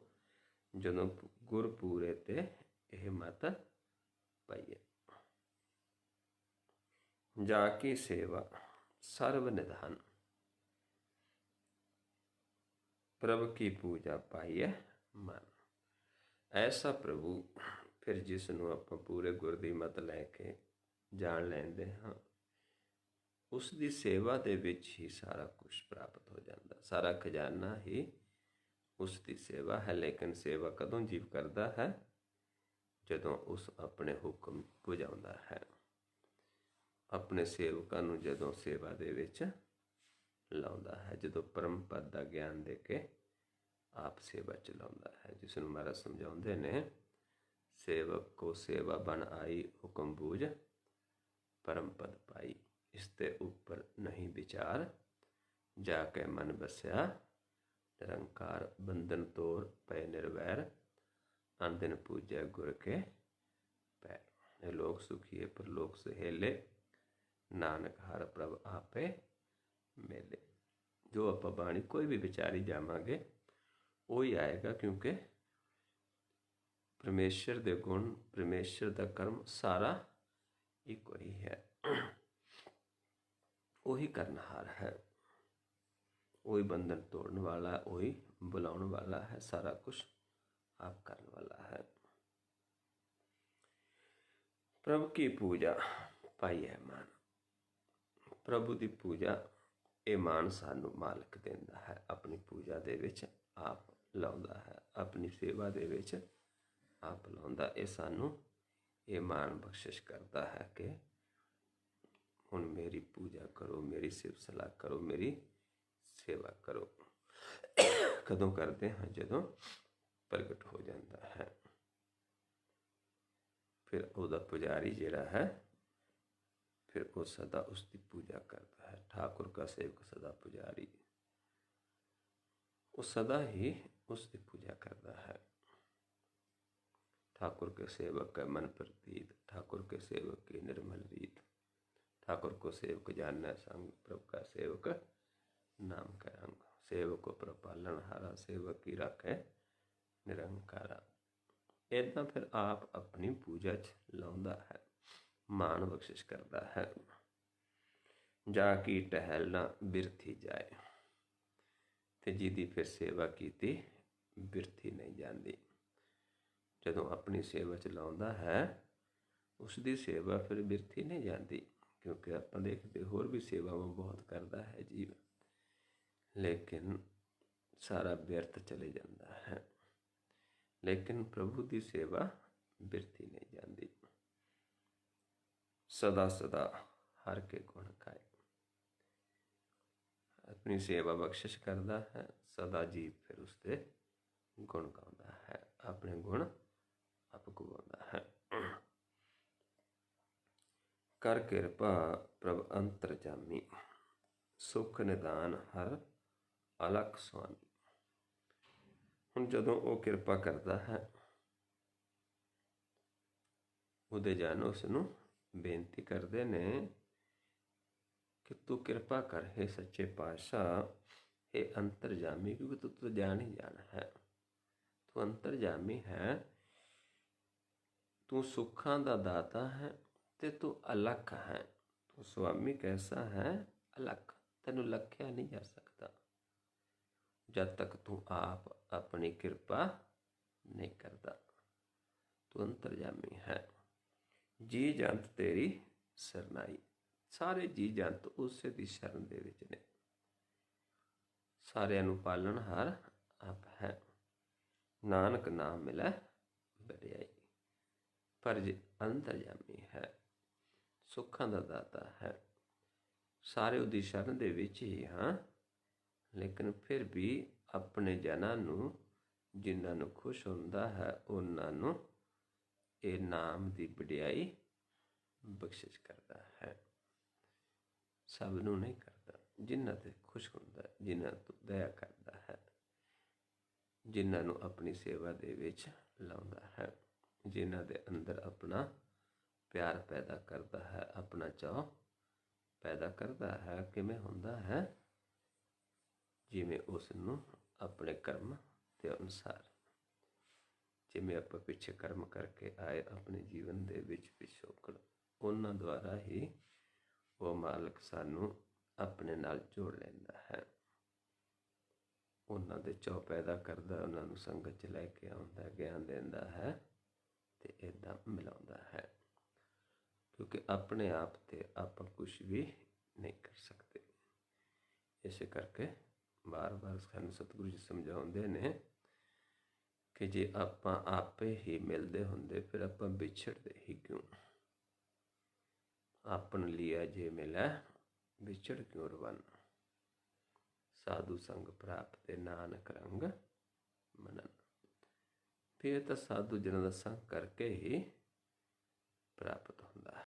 Speaker 1: ਜਦੋਂ ਗੁਰਪੂਰੇ ਤੇ ਇਹ ਮਤ ਪਈਏ। ਜਾ ਕੀ ਸੇਵਾ ਸਰਬ ਨਿਧਾਨ, ਪ੍ਰਭ ਕੀ ਪੂਜਾ ਪਾਈਏ ਮਨ। ਐਸਾ ਪ੍ਰਭੂ ਫਿਰ ਜਿਸ ਨੂੰ ਆਪਾਂ ਪੂਰੇ ਗੁਰ ਦੀ ਮਤ ਲੈ ਕੇ ਜਾਣ ਲੈਂਦੇ ਹਾਂ, ਉਸ ਦੀ ਸੇਵਾ ਦੇ ਵਿੱਚ ਹੀ ਸਾਰਾ ਕੁਝ ਪ੍ਰਾਪਤ ਹੋ ਜਾਂਦਾ। ਸਾਰਾ ਖਜ਼ਾਨਾ ਹੀ ਉਸ ਦੀ ਸੇਵਾ ਹੈ। ਲੇਕਿਨ ਸੇਵਾ ਕਦੋਂ ਜੀਵ ਕਰਦਾ ਹੈ? ਜਦੋਂ ਉਸ ਆਪਣੇ ਹੁਕਮ ਪੁਜਾਉਂਦਾ ਹੈ, ਆਪਣੇ ਸੇਵਕਾਂ ਨੂੰ ਜਦੋਂ ਸੇਵਾ ਦੇ ਵਿੱਚ ਲਾਉਂਦਾ ਹੈ, ਜਦੋਂ ਪਰਮ ਪਦ ਦਾ ਗਿਆਨ ਦੇ ਕੇ ਆਪ ਸੇਵਾ ਚਲਾਉਂਦਾ ਹੈ। ਜਿਸ ਨੂੰ ਮਹਾਰਾਜ ਸਮਝਾਉਂਦੇ ਨੇ, ਸੇਵਕ ਕੋ ਸੇਵਾ ਬਣ ਆਈ, ਹੁਕਮ ਬੂਝ ਪਰਮ ਪਦ ਪਾਈ। ਇਸ ਤੇ ਉੱਪਰ ਨਹੀਂ ਵਿਚਾਰ, ਜਾ ਕੇ ਮਨ ਬਸਿਆ ਨਿਰੰਕਾਰ। ਬੰਧਨ ਤੋੜ ਪਏ ਨਿਰਵੈਰ, ਅੰਦਿਨ ਪੂਜੈ ਗੁਰ ਕੇ ਪੈਰ। ਇਹ ਲੋਕ ਸੁਖੀਏ ਪਰਲੋਕ ਸਹੇਲੇ, ਨਾਨਕ ਹਰ ਪ੍ਰਭ ਆਪੇ ਮੇਲੇ। ਜੋ ਆਪਾਂ ਬਾਣੀ ਕੋਈ ਵੀ ਵਿਚਾਰੀ ਜਾਵਾਂਗੇ ਉਹੀ ਆਏਗਾ, ਕਿਉਂਕਿ ਪਰਮੇਸ਼ਰ ਦੇ ਗੁਣ, ਪਰਮੇਸ਼ਰ ਦਾ ਕਰਮ ਸਾਰਾ ਇੱਕੋ ਹੀ ਹੈ। ਉਹੀ ਕਰਨਹਾਰ ਹੈ, ਉਹੀ ਬੰਧਨ ਤੋੜਨ ਵਾਲਾ, ਉਹੀ ਬੁਲਾਉਣ ਵਾਲਾ ਹੈ, ਸਾਰਾ ਕੁਛ ਆਪ ਕਰਨ ਵਾਲਾ ਹੈ। ਪ੍ਰਭ ਕੀ ਪੂਜਾ ਪਾਈਐ ਮਾਨ। ਪ੍ਰਭੂ ਦੀ ਪੂਜਾ, ਇਹ ਮਾਨ ਸਾਨੂੰ ਮਾਲਕ ਦਿੰਦਾ ਹੈ। ਆਪਣੀ ਪੂਜਾ ਦੇ ਵਿੱਚ ਆਪ ਲਾਉਂਦਾ ਹੈ, ਆਪਣੀ ਸੇਵਾ ਦੇ ਵਿੱਚ ਆਪ ਲਾਉਂਦਾ। ਇਹ ਸਾਨੂੰ ਇਹ ਮਾਣ ਬਖਸ਼ਿਸ਼ ਕਰਦਾ ਹੈ ਕਿ ਹੁਣ ਮੇਰੀ ਪੂਜਾ ਕਰੋ, ਮੇਰੀ ਸਿਫਤ ਸਲਾਹ ਕਰੋ, ਮੇਰੀ ਸੇਵਾ ਕਰੋ। ਕਦੋਂ ਕਰਦੇ ਹਾਂ? ਜਦੋਂ ਪ੍ਰਗਟ ਹੋ ਜਾਂਦਾ ਹੈ। ਫਿਰ ਉਹਦਾ ਪੁਜਾਰੀ ਜਿਹੜਾ ਹੈ, ਫਿਰ ਉਹ ਸਦਾ ਉਸ ਦੀ ਪੂਜਾ ਕਰਦਾ ਹੈ। ਠਾकुर का सेवक सदा पुजारी, वो सदा ही उसकी पूजा करता है। ठाकुर के सेवक का मन प्रतीत, ठाकुर के सेवक की निर्मल रीत। ठाकुर को सेवक जानना संग, प्रभु का सेवक नाम का रंग। सेवक को प्रभु पालन हारा, सेवक की राखे निरंकारा। इतना फिर आप अपनी पूजा च लाउंदा है, मान बख्शिश करता है। जा की टहल ना बिरथी जाए, ਤੇ ਜਿਹਦੀ ਫਿਰ ਸੇਵਾ ਕੀਤੀ ਬਿਰਥੀ ਨਹੀਂ ਜਾਂਦੀ। ਜਦੋਂ ਆਪਣੀ ਸੇਵਾ ਚ ਲਾਉਂਦਾ ਹੈ, ਉਸ ਦੀ ਸੇਵਾ ਫਿਰ ਬਿਰਥੀ ਨਹੀਂ ਜਾਂਦੀ। ਕਿਉਂਕਿ ਆਪਾਂ ਦੇਖਦੇ ਹੋਰ ਵੀ ਸੇਵਾਵਾਂ ਬਹੁਤ ਕਰਦਾ ਹੈ ਜੀਵ, ਲੇਕਿਨ ਸਾਰਾ ਬਿਰਥ ਚਲੇ ਜਾਂਦਾ ਹੈ। ਲੇਕਿਨ ਪ੍ਰਭੂ ਦੀ ਸੇਵਾ ਬਿਰਥੀ ਨਹੀਂ ਜਾਂਦੀ। ਸਦਾ ਸਦਾ ਹਰ ਕੇ ਗੁਣ ਗਾਏ। अपनी सेवा बख्शिश करता है, सदा जीव फिर उसके गुण गाता है, अपने गुण आप गवाता है। कर कृपा प्रभ अंतरजामी, सुख निदान हर अलख स्वामी। हुण जदों वो किरपा करता है, उहदे जन उसनूं बेनती करते ने कि तू कृपा कर, हे सच्चे पातशाह, हे अंतरजामी। क्योंकि तू तो जान ही जाना है, तू अंतरजामी है, तू सुखां दा दाता है, ते तू अलख है। तू स्वामी कैसा है? अलख। तैनूं लख्या नहीं जा सकता जब तक तू आप अपनी कृपा नहीं करता। तू अंतरजामी है। जी जंत तेरी सरनाई। ਸਾਰੇ ਜੀ ਜੰਤ ਉਸੇ ਦੀ ਸ਼ਰਨ ਦੇ ਵਿੱਚ ਨੇ। ਸਾਰਿਆਂ ਨੂੰ ਪਾਲਣਹਾਰ ਆਪ ਹੈ। ਨਾਨਕ ਨਾਮ ਮਿਲੈ ਵਡਿਆਈ। ਪਰ ਜੇ ਅੰਤਰਜਾਮੀ ਹੈ, ਸੁੱਖਾਂ ਦਾ ਦਾਤਾ ਹੈ, ਸਾਰੇ ਉਹਦੀ ਸ਼ਰਨ ਦੇ ਵਿੱਚ ਹੀ ਹਾਂ। ਲੇਕਿਨ ਫਿਰ ਵੀ ਆਪਣੇ ਜਨਾਂ ਨੂੰ, ਜਿਨ੍ਹਾਂ ਨੂੰ ਖੁਸ਼ ਹੁੰਦਾ ਹੈ, ਉਹਨਾਂ ਨੂੰ ਇਹ ਨਾਮ ਦੀ ਵਡਿਆਈ ਬਖਸ਼ਿਸ਼ ਕਰਦਾ ਹੈ। ਸਭ ਨੂੰ ਨਹੀਂ ਕਰਦਾ, ਜਿਨ੍ਹਾਂ 'ਤੇ ਖੁਸ਼ ਹੁੰਦਾ, ਜਿਨ੍ਹਾਂ ਤੋਂ ਦਇਆ ਕਰਦਾ ਹੈ, ਜਿਨ੍ਹਾਂ ਨੂੰ ਆਪਣੀ ਸੇਵਾ ਦੇ ਵਿੱਚ ਲਾਉਂਦਾ ਹੈ, ਜਿਨ੍ਹਾਂ ਦੇ ਅੰਦਰ ਆਪਣਾ ਪਿਆਰ ਪੈਦਾ ਕਰਦਾ ਹੈ, ਆਪਣਾ ਚਾਅ ਪੈਦਾ ਕਰਦਾ ਹੈ। ਕਿਵੇਂ ਹੁੰਦਾ ਹੈ? ਜਿਵੇਂ ਉਸ ਨੂੰ ਆਪਣੇ ਕਰਮ ਦੇ ਅਨੁਸਾਰ, ਜਿਵੇਂ ਆਪਾਂ ਪਿੱਛੇ ਕਰਮ ਕਰਕੇ ਆਏ ਆਪਣੇ ਜੀਵਨ ਦੇ ਵਿੱਚ ਪਿਛੋਕੜ, ਉਹਨਾਂ ਦੁਆਰਾ ਹੀ ਉਹ ਮਾਲਕ ਸਾਨੂੰ ਆਪਣੇ ਨਾਲ ਜੋੜ ਲੈਂਦਾ ਹੈ। ਉਹਨਾਂ ਦੇ ਚਾਅ ਪੈਦਾ ਕਰਦਾ, ਉਹਨਾਂ ਨੂੰ ਸੰਗਤ 'ਚ ਲੈ ਕੇ ਆਉਂਦਾ, ਗਿਆਨ ਦਿੰਦਾ ਹੈ ਅਤੇ ਇੱਦਾਂ ਮਿਲਾਉਂਦਾ ਹੈ। ਕਿਉਂਕਿ ਆਪਣੇ ਆਪ 'ਤੇ ਆਪਾਂ ਕੁਛ ਵੀ ਨਹੀਂ ਕਰ ਸਕਦੇ। ਇਸੇ ਕਰਕੇ ਵਾਰ-ਵਾਰ ਸਾਨੂੰ ਸਤਿਗੁਰੂ ਜੀ ਸਮਝਾਉਂਦੇ ਨੇ ਕਿ ਜੇ ਆਪਾਂ ਆਪੇ ਹੀ ਮਿਲਦੇ ਹੁੰਦੇ ਫਿਰ ਆਪਾਂ ਵਿਛੜਦੇ ਹੀ ਕਿਉਂ। ਆਪਨ ਲਿਆ ਜੇ ਮਿਲੈ ਵਿਛੜ ਕਿਉਂ ਰਵਨ, ਸਾਧੂ ਸੰਗ ਪ੍ਰਾਪਤ ਨਾਨਕ ਰੰਗ ਮਨਨ। ਫਿਰ ਤਾਂ ਸਾਧੂ ਜਨਾਂ ਦਾ ਸੰਗ ਕਰਕੇ ਹੀ ਪ੍ਰਾਪਤ ਹੁੰਦਾ ਹੈ।